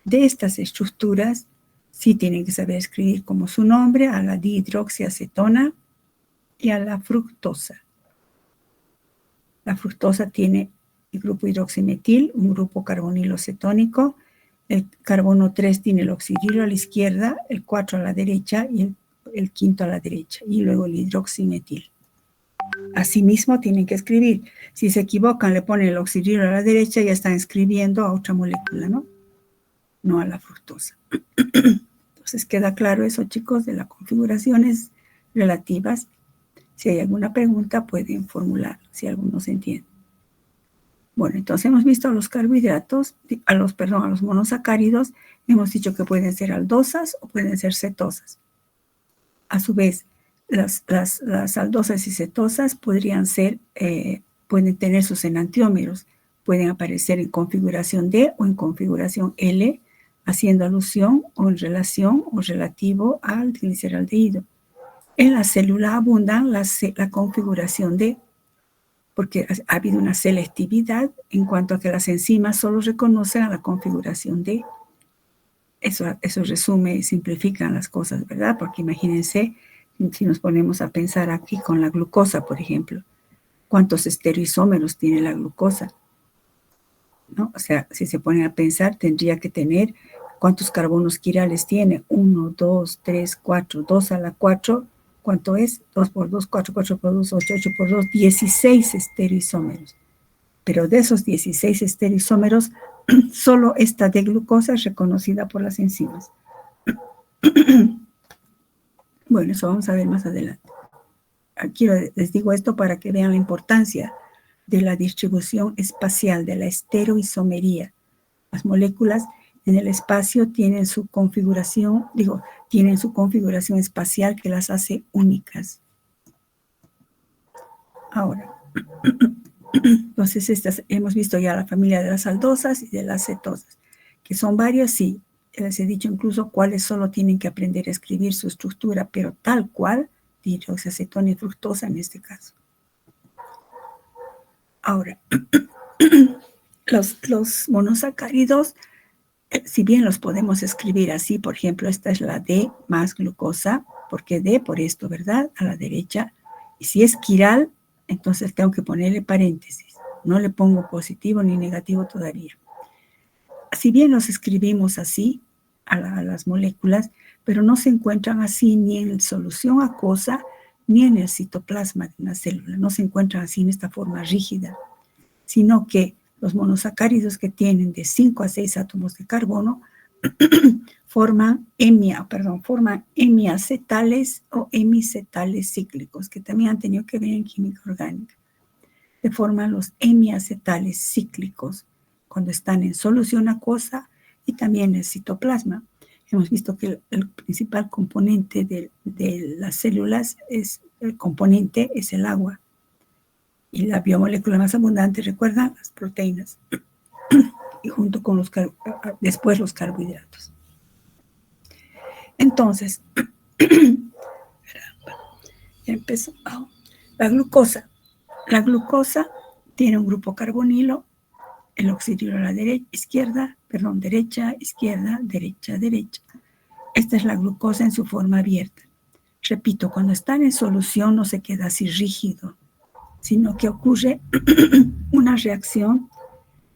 De estas estructuras, sí tienen que saber escribir como su nombre a la dihidroxiacetona y a la fructosa. La fructosa tiene el grupo hidroximetil, un grupo carbonilo cetónico. El carbono 3 tiene el oxidrilo a la izquierda, el 4 a la derecha y el quinto a la derecha. Y luego el hidroximetil. Asimismo tienen que escribir. Si se equivocan, le ponen el oxidrilo a la derecha, ya están escribiendo a otra molécula, ¿no? No a la fructosa. Entonces, queda claro eso, chicos, de las configuraciones relativas. Si hay alguna pregunta, pueden formular, si alguno se entiende. Bueno, entonces hemos visto a los carbohidratos, a los monosacáridos, hemos dicho que pueden ser aldosas o pueden ser cetosas. A su vez, las aldosas y cetosas pueden tener sus enantiómeros, pueden aparecer en configuración D o en configuración L, haciendo alusión o en relación o relativo al gliceraldehído. En la célula abundan la configuración D, porque ha habido una selectividad en cuanto a que las enzimas solo reconocen a la configuración D. Eso resume y simplifica las cosas, ¿verdad? Porque imagínense, si nos ponemos a pensar aquí con la glucosa, por ejemplo, ¿cuántos estereoisómeros tiene la glucosa? ¿No? O sea, si se ponen a pensar, tendría que tener cuántos carbonos quirales tiene. 1, 2, 3, 4, 2 a la 4, ¿cuánto es? 2 por 2, 4, 4 por 2, 8, 8 por 2, 16 estereoisómeros. Pero de esos 16 estereoisómeros, solo esta de glucosa es reconocida por las enzimas. Bueno, eso vamos a ver más adelante. Aquí les digo esto para que vean la importancia de la distribución espacial, de la estereoisomería. Las moléculas en el espacio tienen su configuración espacial que las hace únicas. Ahora, entonces hemos visto ya la familia de las aldosas y de las cetosas, que son varias, sí. Les he dicho incluso cuáles solo tienen que aprender a escribir su estructura, pero tal cual, dihidroxiacetona y fructosa en este caso. Ahora, los monosacáridos, si bien los podemos escribir así, por ejemplo, esta es la D más glucosa, porque D por esto, ¿verdad? A la derecha. Y si es quiral, entonces tengo que ponerle paréntesis. No le pongo positivo ni negativo todavía. Si bien los escribimos así a las moléculas, pero no se encuentran así ni en solución acuosa ni en el citoplasma de una célula. No se encuentran así en esta forma rígida, sino que Los monosacáridos que tienen de 5 a 6 átomos de carbono forman hemiacetales o hemicetales cíclicos, que también han tenido que ver en química orgánica. Se forman los hemiacetales cíclicos cuando están en solución acuosa y también en el citoplasma. Hemos visto que el principal componente de las células es el agua. Y la biomolécula más abundante, recuerdan, las proteínas. Y junto con después los carbohidratos. Entonces, ya empezó. La glucosa. La glucosa tiene un grupo carbonilo, el oxidrilo a la derecha, izquierda, derecha. Esta es la glucosa en su forma abierta. Repito, cuando están en solución no se queda así rígido, sino que ocurre una reacción.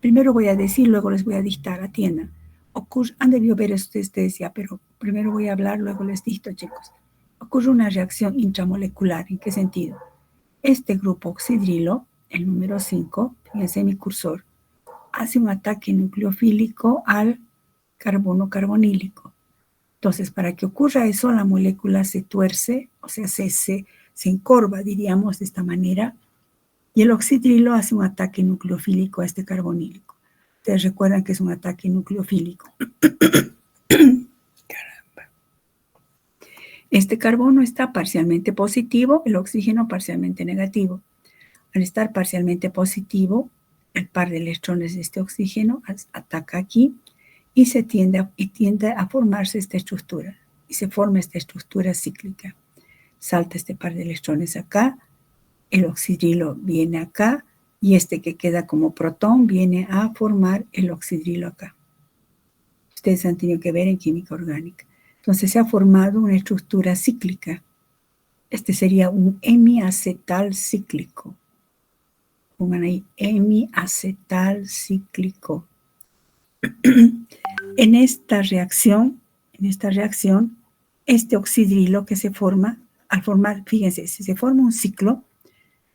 Primero voy a decir, luego les voy a dictar, atiendan. Han debido ver esto ustedes ya, pero primero voy a hablar, luego les dicto, chicos. Ocurre una reacción intramolecular. ¿En qué sentido? Este grupo oxidrilo, el número 5, fíjense mi cursor, hace un ataque nucleofílico al carbono carbonílico. Entonces, para que ocurra eso, la molécula se tuerce, o sea, se encorva, diríamos, de esta manera, y el oxidrilo hace un ataque nucleofílico a este carbonílico. Ustedes recuerdan que es un ataque nucleofílico. Caramba. Este carbono está parcialmente positivo, el oxígeno parcialmente negativo. Al estar parcialmente positivo, el par de electrones de este oxígeno ataca aquí y tiende a formarse esta estructura. Y se forma esta estructura cíclica. Salta este par de electrones acá, el oxidrilo viene acá y este que queda como protón viene a formar el oxidrilo acá. Ustedes han tenido que ver en química orgánica. Entonces se ha formado una estructura cíclica. Este sería un hemiacetal cíclico. Pongan ahí, hemiacetal cíclico. En esta reacción, este oxidrilo que se forma, al formar, fíjense, si se forma un ciclo,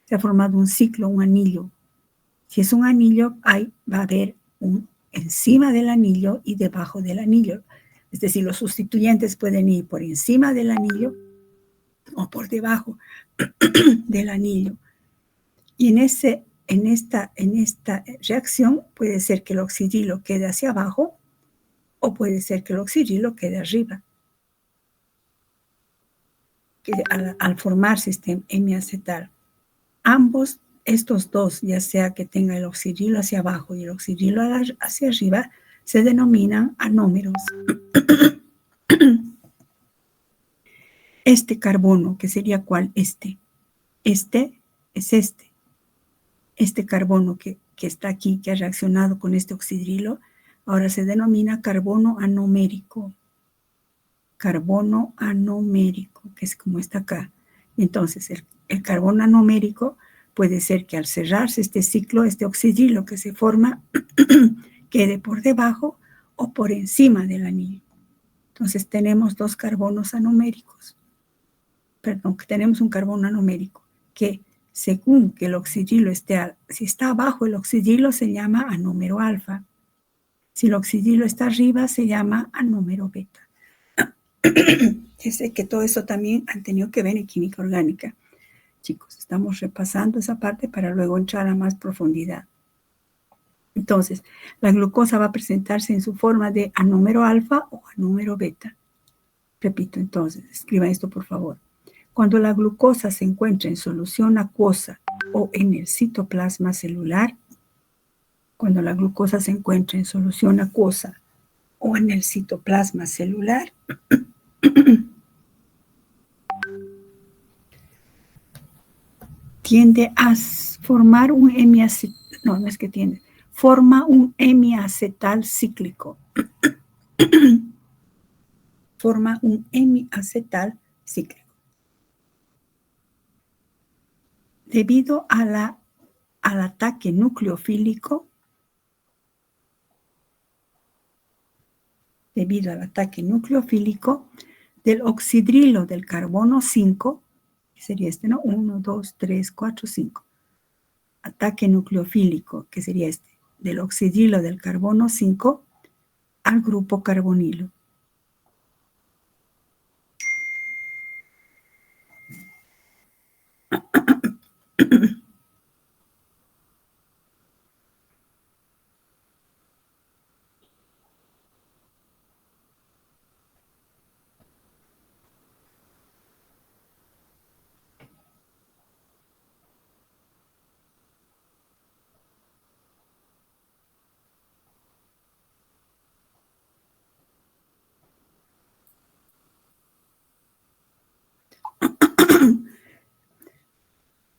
se ha formado un ciclo, un anillo. Si es un anillo, va a haber encima del anillo y debajo del anillo. Es decir, los sustituyentes pueden ir por encima del anillo o por debajo del anillo. Y en esta reacción puede ser que el oxidrilo quede hacia abajo o puede ser que el oxidrilo quede arriba. Al formarse este hemiacetal, ambos, estos dos, ya sea que tenga el oxidrilo hacia abajo y el oxidrilo hacia arriba, se denominan anómeros. Este carbono, que sería ¿cuál? Este es este. Este carbono que está aquí, que ha reaccionado con este oxidrilo, ahora se denomina carbono anomérico. Carbono anomérico, que es como está acá. Entonces, el carbono anomérico puede ser que al cerrarse este ciclo, este oxidrilo que se forma, quede por debajo o por encima del anillo. Entonces, tenemos dos carbonos anoméricos. Perdón, que tenemos un carbono anomérico que según que el oxidrilo si está abajo el oxidrilo se llama anómero alfa. Si el oxidrilo está arriba se llama anómero beta. Yo sé que todo eso también han tenido que ver en química orgánica. Chicos, estamos repasando esa parte para luego entrar a más profundidad. Entonces, la glucosa va a presentarse en su forma de anómero alfa o anómero beta. Repito, entonces, escriban esto por favor. Cuando la glucosa se encuentra en solución acuosa o en el citoplasma celular, cuando la glucosa se encuentra en solución acuosa o en el citoplasma celular, tiende a formar un forma un hemiacetal cíclico. Forma un hemiacetal cíclico. Debido al ataque nucleofílico, del oxidrilo del carbono 5, que sería este, ¿no? 1, 2, 3, 4, 5. Ataque nucleofílico, que sería este. del oxidrilo del carbono 5 al grupo carbonilo.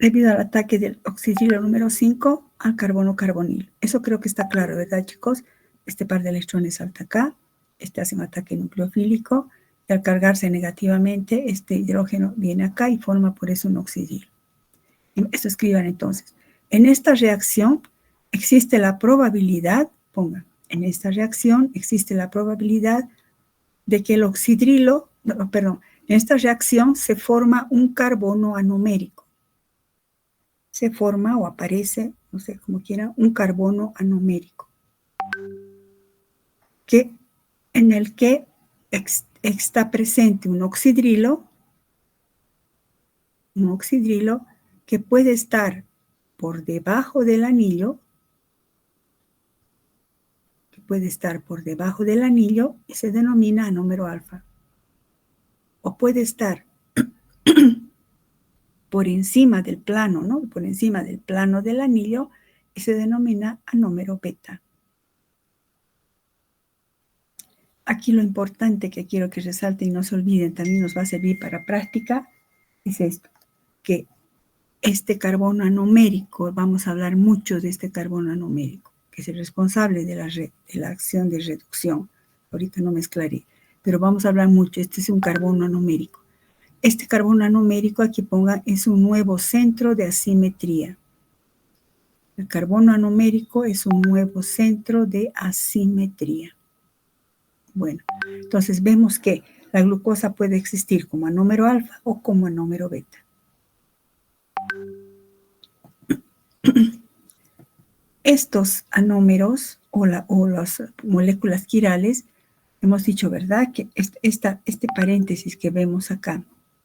Debido al ataque del oxidrilo número 5 al carbono carbonil. Eso creo que está claro, ¿verdad, chicos? Este par de electrones salta acá, este hace un ataque nucleofílico, y al cargarse negativamente, este hidrógeno viene acá y forma por eso un oxidrilo. Esto escriban entonces. En esta reacción existe la probabilidad, pongan, en esta reacción existe la probabilidad de que el oxidrilo, en esta reacción se forma un carbono anomérico. Se forma o aparece, no sé, como quiera, un carbono anomérico, en el que está presente un oxidrilo que puede estar por debajo del anillo, y se denomina anómero alfa. O puede estar por encima del plano, ¿no? Por encima del plano del anillo y se denomina anómero beta. Aquí lo importante que quiero que resalten y no se olviden, también nos va a servir para práctica, es esto, que este carbono anomérico, vamos a hablar mucho de este carbono anomérico, que es el responsable de la acción de reducción. Ahorita no mezclaré, pero vamos a hablar mucho. Este es un carbono anomérico. Este carbono anomérico, aquí ponga, es un nuevo centro de asimetría. El carbono anomérico es un nuevo centro de asimetría. Bueno, entonces vemos que la glucosa puede existir como anómero alfa o como anómero beta. Estos anómeros o las moléculas quirales, hemos dicho, ¿verdad? Que este paréntesis que vemos acá,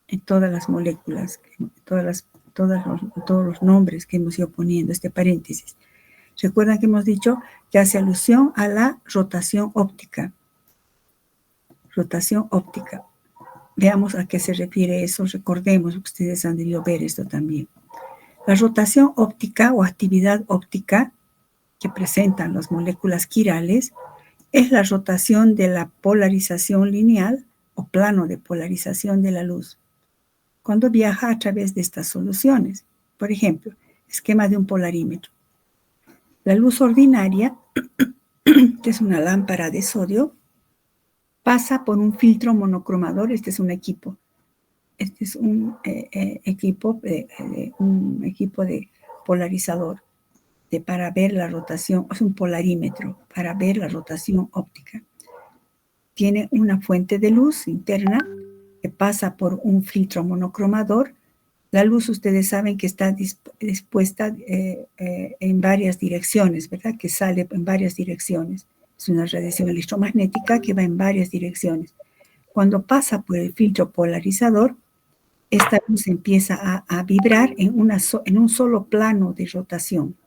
en todas las moléculas, todos los nombres que hemos ido poniendo, este paréntesis. Recuerdan que hemos dicho que hace alusión a la rotación óptica. Rotación óptica. Veamos a qué se refiere eso. Recordemos, ustedes han debido ver esto también. La rotación óptica o actividad óptica que presentan las moléculas quirales es la rotación de la polarización lineal o plano de polarización de la luz cuando viaja a través de estas soluciones. Por ejemplo, esquema de un polarímetro. La luz ordinaria, que es una lámpara de sodio, pasa por un filtro monocromador. Este es un equipo. Este es un equipo de polarizador para ver la rotación. Es un polarímetro para ver la rotación óptica. Tiene una fuente de luz interna que pasa por un filtro monocromador. La luz, ustedes saben que está dispuesta en varias direcciones, ¿verdad? Que sale en varias direcciones. Es una radiación electromagnética que va en varias direcciones. Cuando pasa por el filtro polarizador, esta luz empieza a vibrar en un solo plano de rotación.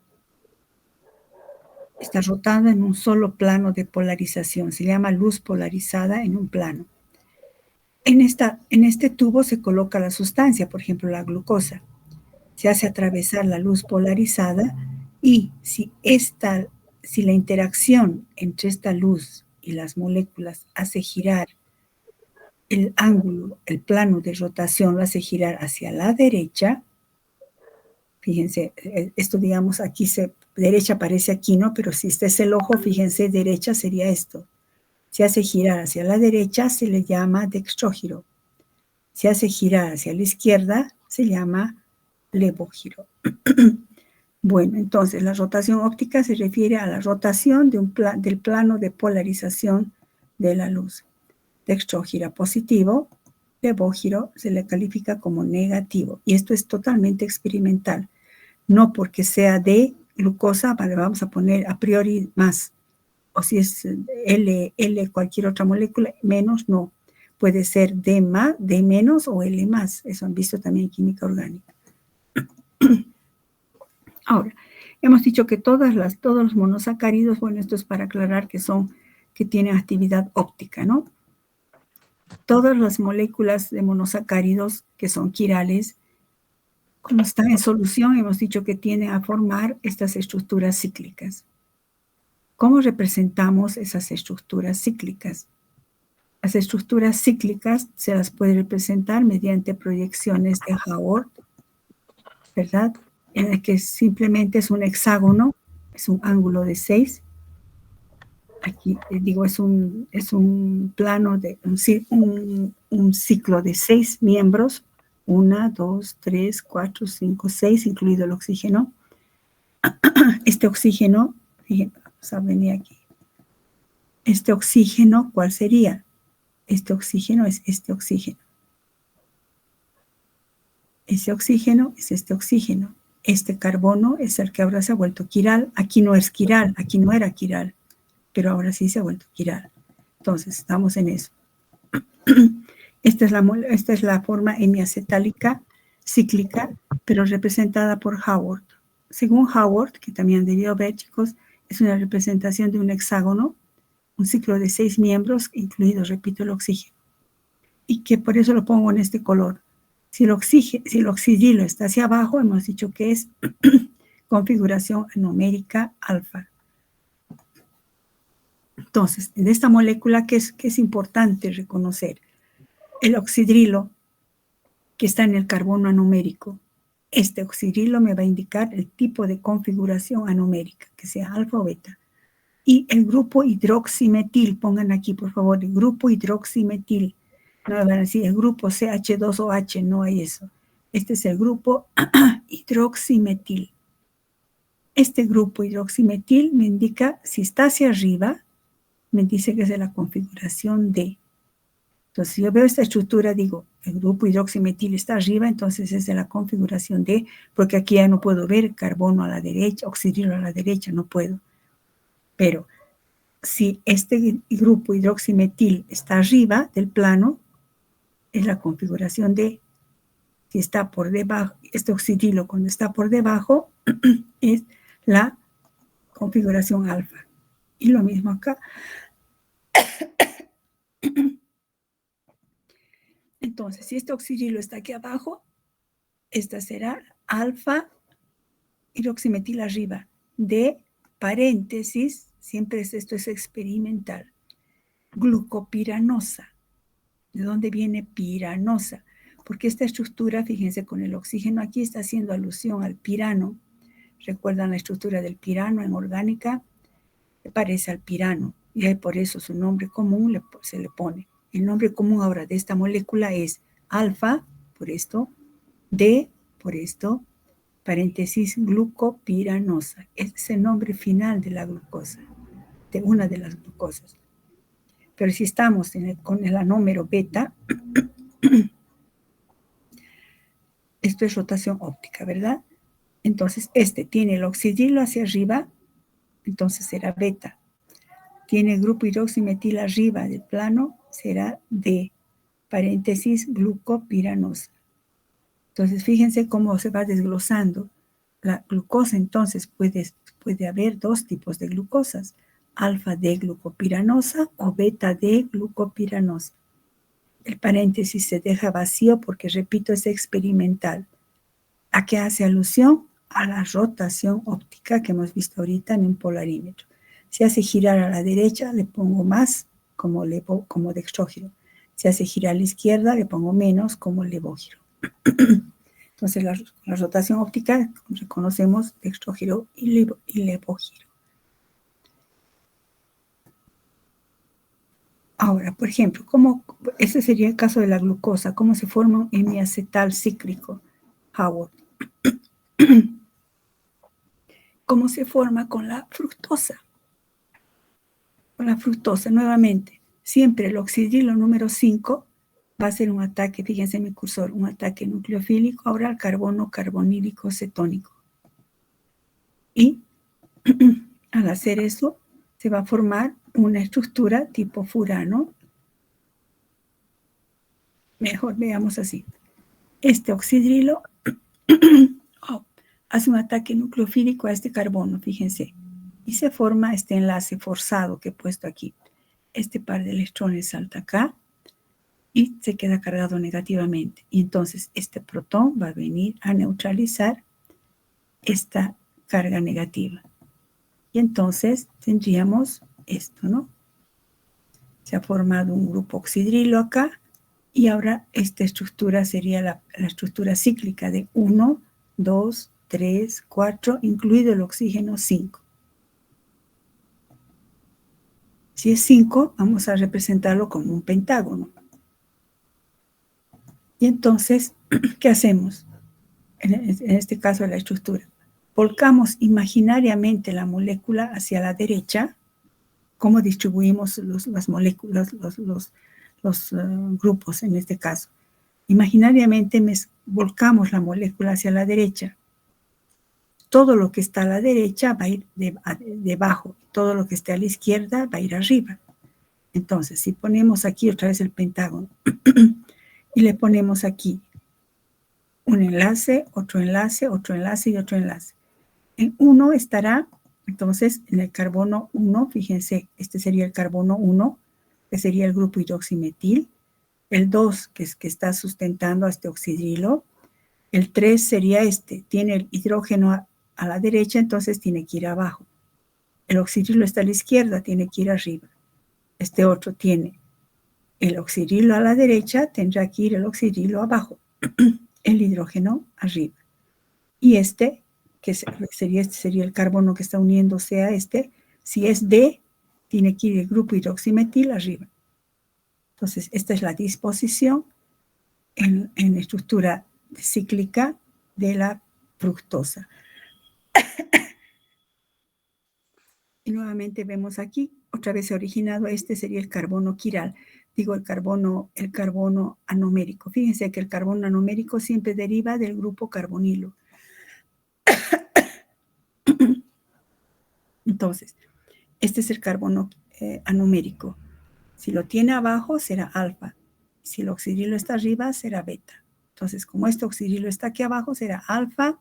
Está rotando en un solo plano de polarización. Se llama luz polarizada en un plano. En este tubo se coloca la sustancia, por ejemplo, la glucosa. Se hace atravesar la luz polarizada y si la interacción entre esta luz y las moléculas hace girar el ángulo, el plano de rotación lo hace girar hacia la derecha, fíjense, esto digamos aquí derecha aparece aquí, ¿no? Pero si este es el ojo, fíjense, derecha sería esto. Si hace girar hacia la derecha, se le llama dextrógiro. Si hace girar hacia la izquierda, se llama levógiro. Bueno, entonces la rotación óptica se refiere a la rotación del plano de polarización de la luz. Dextrógiro positivo, levógiro se le califica como negativo. Y esto es totalmente experimental. No porque sea de glucosa, vale, vamos a poner a priori más. O si es L, cualquier otra molécula, menos, no. Puede ser D más, D menos o L más. Eso han visto también en química orgánica. Ahora, hemos dicho que todos los monosacáridos, bueno, esto es para aclarar que tienen actividad óptica, ¿no? Todas las moléculas de monosacáridos que son quirales, cuando están en solución, hemos dicho que tienden a formar estas estructuras cíclicas. ¿Cómo representamos esas estructuras cíclicas? Las estructuras cíclicas se las puede representar mediante proyecciones de Haworth, ¿verdad? En el que simplemente es un hexágono, es un ángulo de 6. Aquí digo, es un plano de un ciclo de 6 miembros. 1, 2, 3, 4, 5, 6, incluido el oxígeno. Este oxígeno, vamos a venir aquí. Este oxígeno, ¿cuál sería? Este oxígeno es este oxígeno. Ese oxígeno es este oxígeno. Este carbono es el que ahora se ha vuelto quiral. Aquí no es quiral, aquí no era quiral, pero ahora sí se ha vuelto quiral. Entonces, estamos en eso. Esta es la forma hemiacetálica cíclica, pero representada por Haworth. Según Haworth, que también han debido ver, chicos, es una representación de un hexágono, un ciclo de 6 miembros, incluido, repito, el oxígeno. Y que por eso lo pongo en este color. Si el oxidilo está hacia abajo, hemos dicho que es configuración anomérica alfa. Entonces, en esta molécula, ¿qué es importante reconocer? El oxidrilo que está en el carbono anomérico. Este oxidrilo me va a indicar el tipo de configuración anomérica, que sea alfa o beta. Y el grupo hidroximetil, pongan aquí por favor, el grupo hidroximetil. No me van a decir el grupo CH2OH, no hay eso. Este es el grupo hidroximetil. Este grupo hidroximetil me indica, si está hacia arriba, me dice que es de la configuración D. Entonces, si yo veo esta estructura, digo, el grupo hidroximetil está arriba, entonces es de la configuración D, porque aquí ya no puedo ver carbono a la derecha, oxidrilo a la derecha, no puedo. Pero si este grupo hidroximetil está arriba del plano, es la configuración D. Si está por debajo, este oxidrilo cuando está por debajo, es la configuración alfa. Y lo mismo acá. Entonces, si este oxidrilo está aquí abajo, esta será alfa hidroximetil arriba de paréntesis, siempre esto es experimental, glucopiranosa. ¿De dónde viene piranosa? Porque esta estructura, fíjense, con el oxígeno aquí está haciendo alusión al pirano. ¿Recuerdan la estructura del pirano en orgánica? Se parece al pirano y por eso su nombre común se le pone. El nombre común ahora de esta molécula es alfa, por esto, D, por esto, paréntesis, glucopiranosa. Es el nombre final de la glucosa, de una de las glucosas. Pero si estamos con el anómero beta, esto es rotación óptica, ¿verdad? Entonces, este tiene el oxidrilo hacia arriba, entonces será beta. Tiene el grupo hidroximetil arriba del plano, será D, paréntesis, glucopiranosa. Entonces, fíjense cómo se va desglosando. La glucosa, entonces, puede haber dos tipos de glucosas, alfa D glucopiranosa o beta D glucopiranosa. El paréntesis se deja vacío porque, repito, es experimental. ¿A qué hace alusión? A la rotación óptica que hemos visto ahorita en un polarímetro. Si hace girar a la derecha, le pongo más como dextrógiro. Si hace girar a la izquierda, le pongo menos como levógiro. Entonces, la rotación óptica reconocemos dextrógiro y levógiro. Ahora, por ejemplo, ese sería el caso de la glucosa, cómo se forma un hemiacetal cíclico, Haworth. ¿Cómo se forma con la fructosa? Con la fructosa, nuevamente, siempre el oxidrilo número 5 va a ser un ataque, fíjense en mi cursor, un ataque nucleofílico, ahora al carbono carbonílico cetónico. Y Al hacer eso, se va a formar una estructura tipo furano. Mejor veamos así. Este oxidrilo hace un ataque nucleofílico a este carbono, fíjense, y se forma este enlace forzado que he puesto aquí. Este par de electrones salta acá y se queda cargado negativamente. Y entonces este protón va a venir a neutralizar esta carga negativa. Y entonces tendríamos esto, ¿no? Se ha formado un grupo oxidrilo acá y ahora esta estructura sería la estructura cíclica de 1, 2, 3, 4, incluido el oxígeno 5. Si es 5, vamos a representarlo como un pentágono. Y entonces, ¿qué hacemos? En este caso, la estructura. Volcamos imaginariamente la molécula hacia la derecha. ¿Cómo distribuimos las moléculas, los grupos en este caso? Imaginariamente volcamos la molécula hacia la derecha. Todo lo que está a la derecha va a ir debajo. Todo lo que esté a la izquierda va a ir arriba. Entonces, si ponemos aquí otra vez el pentágono y le ponemos aquí un enlace, otro enlace, otro enlace y otro enlace. En 1 estará, entonces, en el carbono 1, fíjense, este sería el carbono 1, que sería el grupo hidroximetil. El 2, que está sustentando a este oxidrilo. El 3 sería este, tiene el hidrógeno a la derecha, entonces tiene que ir abajo. El oxidrilo está a la izquierda, tiene que ir arriba. Este otro tiene el oxidrilo a la derecha, tendrá que ir el oxidrilo abajo, el hidrógeno arriba. Y este, que sería el carbono que está uniéndose a este, si es D, tiene que ir el grupo hidroximetil arriba. Entonces, esta es la disposición en estructura cíclica de la fructosa. Y nuevamente vemos aquí, otra vez se ha originado, este sería el carbono quiral. Digo el carbono anomérico. Fíjense que el carbono anomérico siempre deriva del grupo carbonilo. Entonces, este es el carbono anomérico. Si lo tiene abajo, será alfa. Si el oxidrilo está arriba, será beta. Entonces, como este oxidrilo está aquí abajo, será alfa,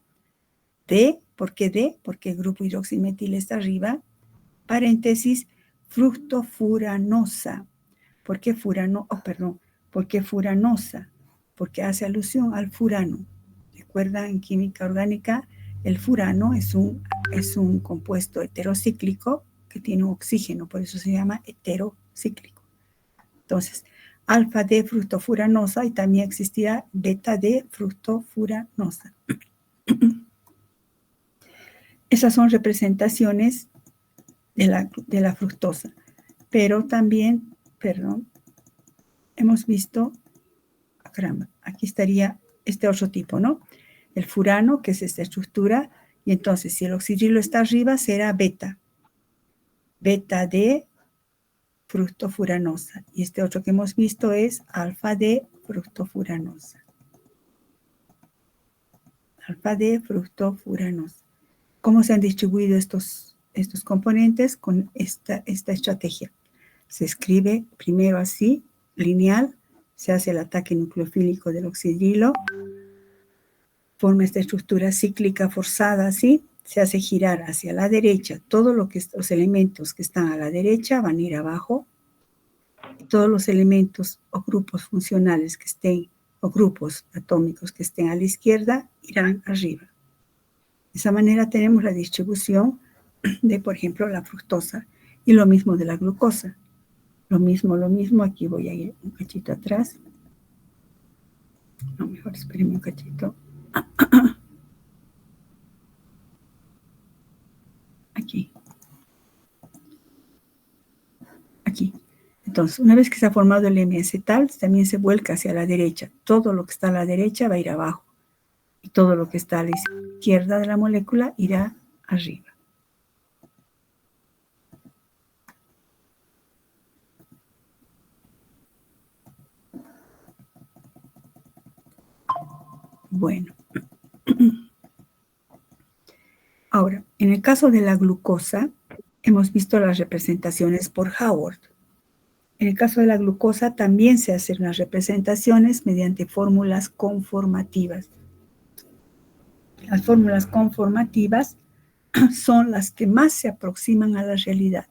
D. ¿Por qué D? Porque el grupo hidroximetil está arriba. Paréntesis, fructofuranosa. ¿Por qué ¿por qué furanosa? Porque hace alusión al furano. Recuerda, en química orgánica, el furano es un compuesto heterocíclico que tiene un oxígeno, por eso se llama heterocíclico. Entonces, alfa D fructofuranosa y también existirá beta D fructofuranosa. Esas son representaciones de la fructosa. Pero también, hemos visto, caramba, aquí estaría este otro tipo, ¿no? El furano, que es esta estructura, y entonces si el oxidrilo está arriba, será beta. Beta D fructofuranosa. Y este otro que hemos visto es alfa D fructofuranosa. Alfa D fructofuranosa. ¿Cómo se han distribuido estos componentes? Con esta estrategia. Se escribe primero así, lineal, se hace el ataque nucleofílico del oxidrilo, forma esta estructura cíclica forzada así, se hace girar hacia la derecha. Todos los elementos que están a la derecha van a ir abajo. Y todos los elementos o grupos funcionales que estén, o grupos atómicos que estén a la izquierda, irán arriba. De esa manera tenemos la distribución de, por ejemplo, la fructosa y lo mismo de la glucosa. Lo mismo, aquí voy a ir un cachito atrás. No, mejor espérenme un cachito. Aquí. Entonces, una vez que se ha formado el MS tal, también se vuelca hacia la derecha. Todo lo que está a la derecha va a ir abajo. Y todo lo que está a la izquierda de la molécula irá arriba. Bueno. Ahora, En el caso de la glucosa, hemos visto las representaciones por Howard. En el caso de la glucosa también se hacen las representaciones mediante fórmulas conformativas. Las fórmulas conformativas son las que más se aproximan a la realidad.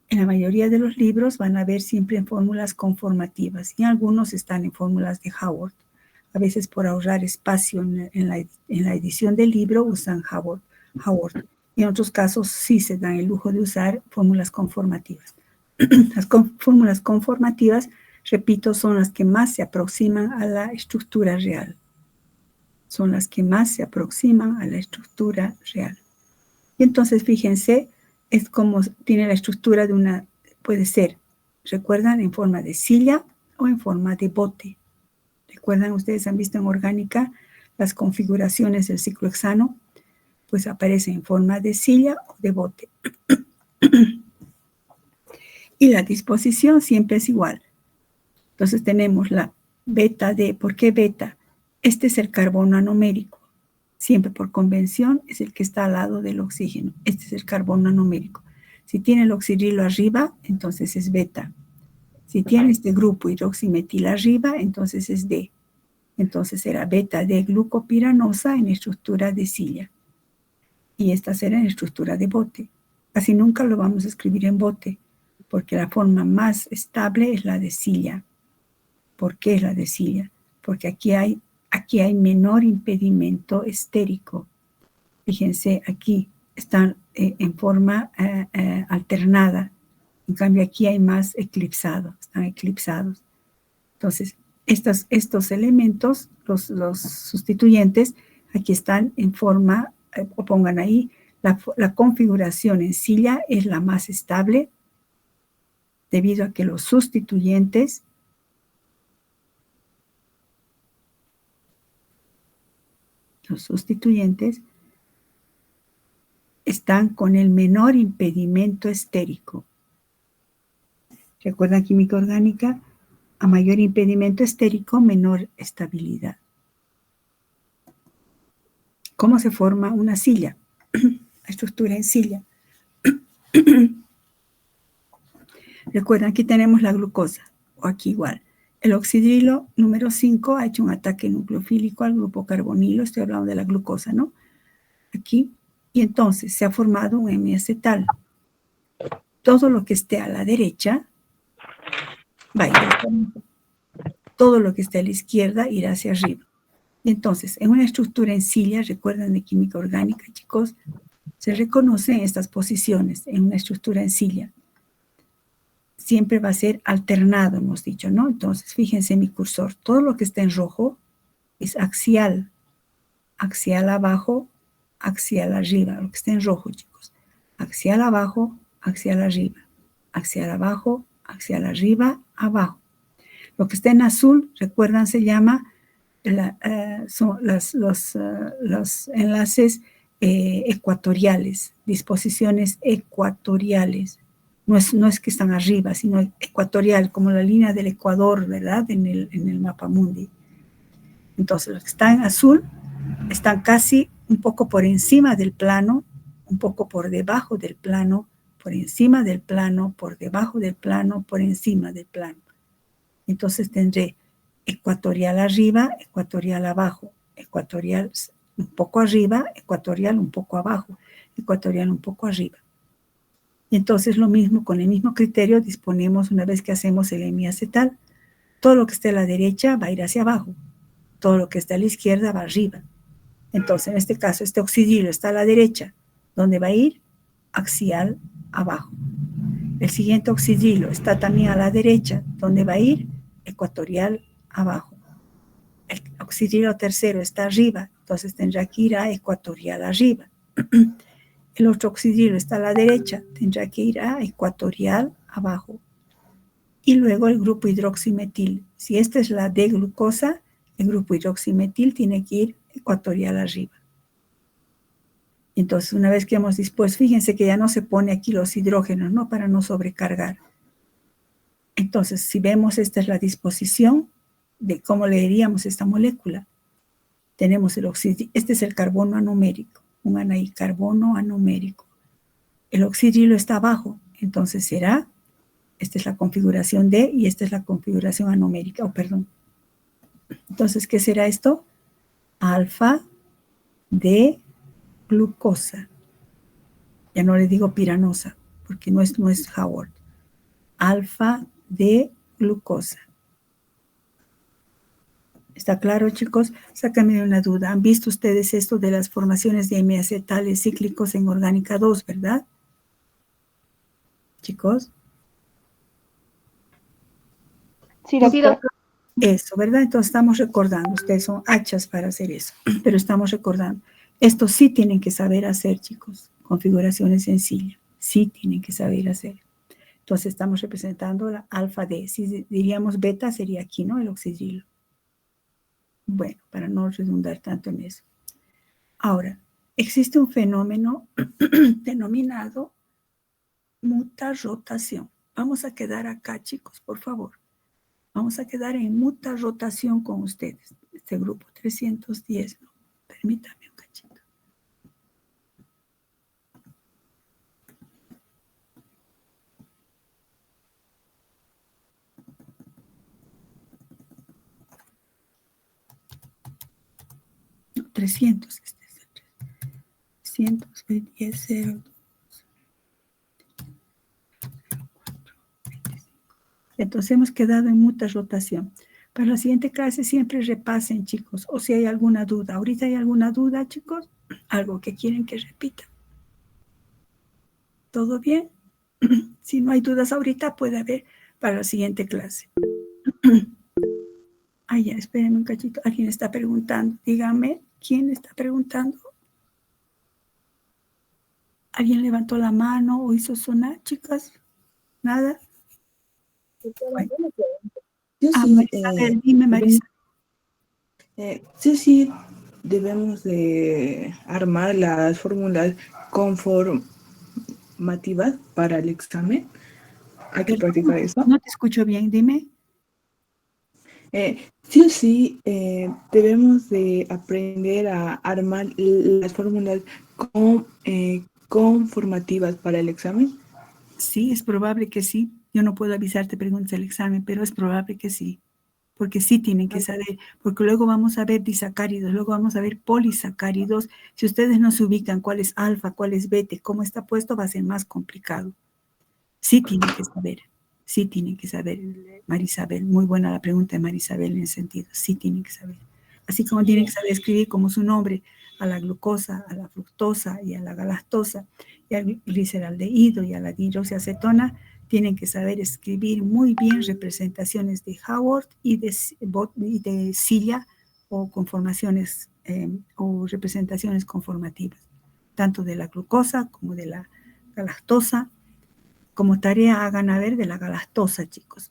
En la mayoría de los libros van a ver siempre fórmulas conformativas y algunos están en fórmulas de Howard. A veces por ahorrar espacio en la edición del libro usan Howard. Y en otros casos sí se dan el lujo de usar fórmulas conformativas. Las fórmulas conformativas, repito, son las que más se aproximan a la estructura real. Son las que más se aproximan a la estructura real. Y entonces, fíjense, es como tiene la estructura de una, puede ser, ¿recuerdan? En forma de silla o en forma de bote. ¿Recuerdan? Ustedes han visto en orgánica las configuraciones del ciclo hexano, pues aparece en forma de silla o de bote. Y la disposición siempre es igual. Entonces tenemos la beta D. ¿Por qué beta? Este es el carbono anomérico. Siempre por convención es el que está al lado del oxígeno. Este es el carbono anomérico. Si tiene el oxidrilo arriba, entonces es beta. Si tiene este grupo hidroximetil arriba, entonces es D. Entonces será beta D glucopiranosa en estructura de silla. Y esta será en estructura de bote. Casi nunca lo vamos a escribir en bote, porque la forma más estable es la de silla. ¿Por qué es la de silla? Porque aquí hay menor impedimento estérico. Fíjense, aquí están en forma alternada. En cambio, aquí hay más eclipsados, están eclipsados. Entonces, estos elementos, los sustituyentes, aquí están en forma, o pongan ahí, la configuración en silla es la más estable, debido a que los sustituyentes están con el menor impedimento estérico. ¿Recuerdan química orgánica? A mayor impedimento estérico, menor estabilidad. ¿Cómo se forma una silla? La estructura en silla. Recuerdan, aquí tenemos la glucosa, o aquí igual. El oxidrilo número 5 ha hecho un ataque nucleofílico al grupo carbonilo, estoy hablando de la glucosa, ¿no? Aquí, y entonces se ha formado un hemiacetal. Todo lo que esté a la derecha va a ir hacia abajo. Todo lo que esté a la izquierda irá hacia arriba. Y entonces, en una estructura en silla, recuerdan de química orgánica, chicos, se reconocen estas posiciones en una estructura en silla. Siempre va a ser alternado, hemos dicho, ¿no? Entonces, fíjense en mi cursor. Todo lo que está en rojo es axial. Axial abajo, axial arriba. Lo que está en rojo, chicos. Axial abajo, axial arriba. Axial abajo, axial arriba, abajo. Lo que está en azul, recuerdan, se llama, son los enlaces ecuatoriales, disposiciones ecuatoriales. No es que están arriba, sino ecuatorial, como la línea del Ecuador, ¿verdad? En el mapa mundi. Entonces, los que están en azul están casi un poco por encima del plano, un poco por debajo del plano, por encima del plano, por debajo del plano, por encima del plano. Entonces tendré ecuatorial arriba, ecuatorial abajo, ecuatorial un poco arriba, ecuatorial un poco abajo, ecuatorial un poco arriba. Y entonces lo mismo, con el mismo criterio disponemos una vez que hacemos el hemiacetal. Todo lo que esté a la derecha va a ir hacia abajo, todo lo que está a la izquierda va arriba. Entonces, en este caso, este oxidrilo está a la derecha, ¿dónde va a ir? Axial abajo. El siguiente oxidrilo está también a la derecha, ¿dónde va a ir? Ecuatorial abajo. El oxidrilo tercero está arriba, entonces tendrá que ir a ecuatorial arriba. El otro oxidrilo está a la derecha, tendrá que ir a ecuatorial abajo. Y luego el grupo hidroximetil. Si esta es la D-glucosa, el grupo hidroximetil tiene que ir ecuatorial arriba. Entonces, una vez que hemos dispuesto, fíjense que ya no se pone aquí los hidrógenos, ¿no? Para no sobrecargar. Entonces, si vemos, esta es la disposición de cómo leeríamos esta molécula. Tenemos este es el carbono anomérico. Pongan ahí carbono anomérico. El oxidrilo está abajo, entonces será, esta es la configuración D y esta es la configuración anomérica, perdón. Entonces, ¿qué será esto? Alfa de glucosa. Ya no le digo piranosa, porque no es Howard. Alfa de glucosa. ¿Está claro, chicos? Sácame de una duda. ¿Han visto ustedes esto de las formaciones de hemiacetales cíclicos en orgánica 2, verdad? Chicos. Sí, doctora. Eso, ¿verdad? Entonces estamos recordando. Ustedes son hachas para hacer eso, pero estamos recordando. Esto sí tienen que saber hacer, chicos. Configuraciones sencillas. Sí tienen que saber hacer. Entonces estamos representando la alfa D. Si diríamos beta, sería aquí, ¿no? El oxidrilo. Bueno, para no redundar tanto en eso. Ahora, existe un fenómeno denominado mutarrotación. Vamos a quedar acá, chicos, por favor. Vamos a quedar en mutarrotación con ustedes. Este grupo 310, ¿no? Permítame un cachito. No, 300, este es el 310, 0, entonces hemos quedado en mutarrotación. Para la siguiente clase siempre repasen, chicos, o si hay alguna duda. ¿Ahorita hay alguna duda, chicos? ¿Algo que quieren que repita? ¿Todo bien? Si no hay dudas ahorita, puede haber para la siguiente clase. Ay, ya, espérenme un cachito. Alguien está preguntando. Dígame, ¿quién está preguntando? ¿Alguien levantó la mano o hizo sonar, chicas? ¿Nada? Bueno. Yo sí, Marisabel, dime, Marisabel. Sí, debemos de armar las fórmulas conformativas para el examen. Hay que practicar eso. No te escucho bien, dime. Sí, debemos de aprender a armar las fórmulas conformativas para el examen. Sí, es probable que sí. Yo no puedo avisarte preguntas del examen, pero es probable que sí. Porque sí tienen que saber, porque luego vamos a ver disacáridos, luego vamos a ver polisacáridos. Si ustedes no se ubican cuál es alfa, cuál es beta, cómo está puesto, va a ser más complicado. Sí tienen que saber, Marisabel. Muy buena la pregunta de Marisabel en ese sentido. Sí tienen que saber. Así como tienen que saber escribir como su nombre a la glucosa, a la fructosa y a la galactosa, y al gliceraldehído y a la dihidroxiacetona, tienen que saber escribir muy bien representaciones de Howard y de Silla o conformaciones o representaciones conformativas, tanto de la glucosa como de la galactosa. Como tarea hagan a ver de la galactosa, chicos.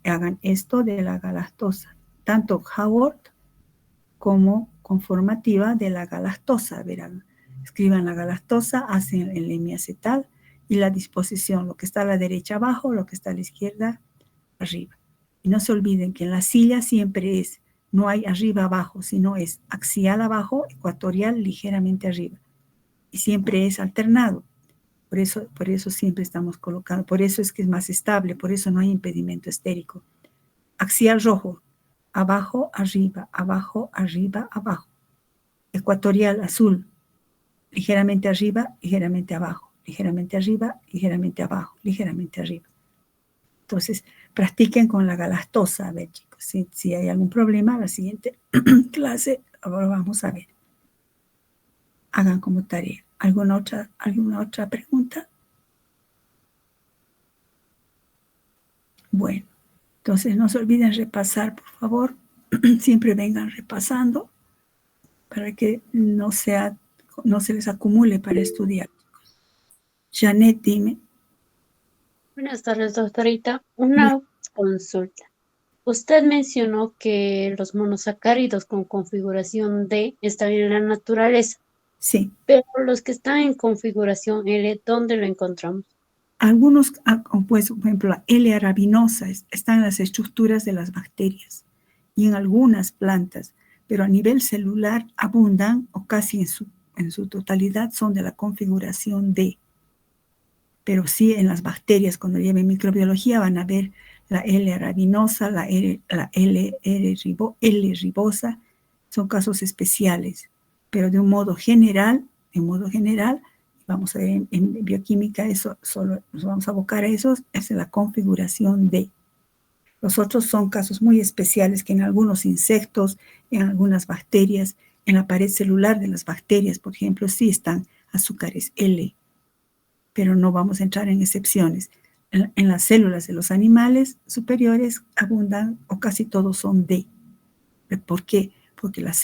Hagan esto de la galactosa, tanto Howard como conformativa de la galactosa. Verán, escriban la galactosa, hacen el hemiacetal y la disposición, lo que está a la derecha abajo, lo que está a la izquierda arriba. Y no se olviden que en la silla siempre no hay arriba abajo, sino es axial abajo, ecuatorial ligeramente arriba. Y siempre es alternado. Por eso siempre estamos colocando, por eso es que es más estable, por eso no hay impedimento estérico. Axial rojo, abajo, arriba, abajo, arriba, abajo. Ecuatorial azul, ligeramente arriba, ligeramente abajo, ligeramente arriba, ligeramente abajo, ligeramente arriba. Entonces, practiquen con la galactosa, a ver, chicos, si hay algún problema, la siguiente clase ahora vamos a ver. Hagan como tarea. ¿Alguna otra pregunta? Bueno, entonces no se olviden repasar, por favor. Siempre vengan repasando para que no se les acumule para estudiar. Janet, dime. Buenas tardes, doctorita. Una consulta. Usted mencionó que los monosacáridos con configuración D están en la naturaleza. Sí. Pero los que están en configuración L, ¿dónde lo encontramos? Algunos compuestos, por ejemplo, la L-arabinosa está en las estructuras de las bacterias y en algunas plantas, pero a nivel celular abundan o casi en su totalidad son de la configuración D. Pero sí en las bacterias, cuando lleven microbiología, van a ver la L-arabinosa, la L-ribosa, son casos especiales. Pero de un modo general, vamos a ver en bioquímica, eso solo nos vamos a abocar a eso, es la configuración D. Los otros son casos muy especiales que en algunos insectos, en algunas bacterias, en la pared celular de las bacterias, por ejemplo, sí están azúcares L, pero no vamos a entrar en excepciones. En las células de los animales superiores abundan o casi todos son D. ¿Por qué? Porque las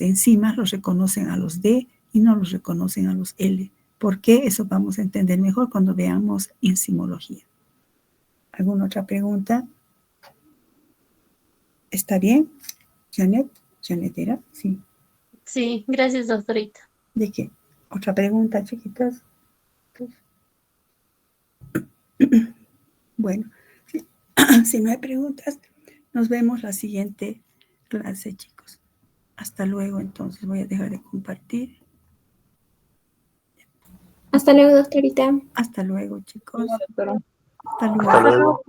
enzimas los reconocen a los D y no los reconocen a los L. ¿Por qué? Eso vamos a entender mejor cuando veamos enzimología. ¿Alguna otra pregunta? ¿Está bien? ¿Janet? ¿Janet era? Sí. Sí, gracias, doctorita. ¿De qué? ¿Otra pregunta, chiquitas? Bueno, si no hay preguntas, nos vemos la siguiente clase, chicos. Hasta luego, entonces. Voy a dejar de compartir. Hasta luego, doctorita. Hasta luego, chicos. Doctora. Hasta luego. Hasta luego.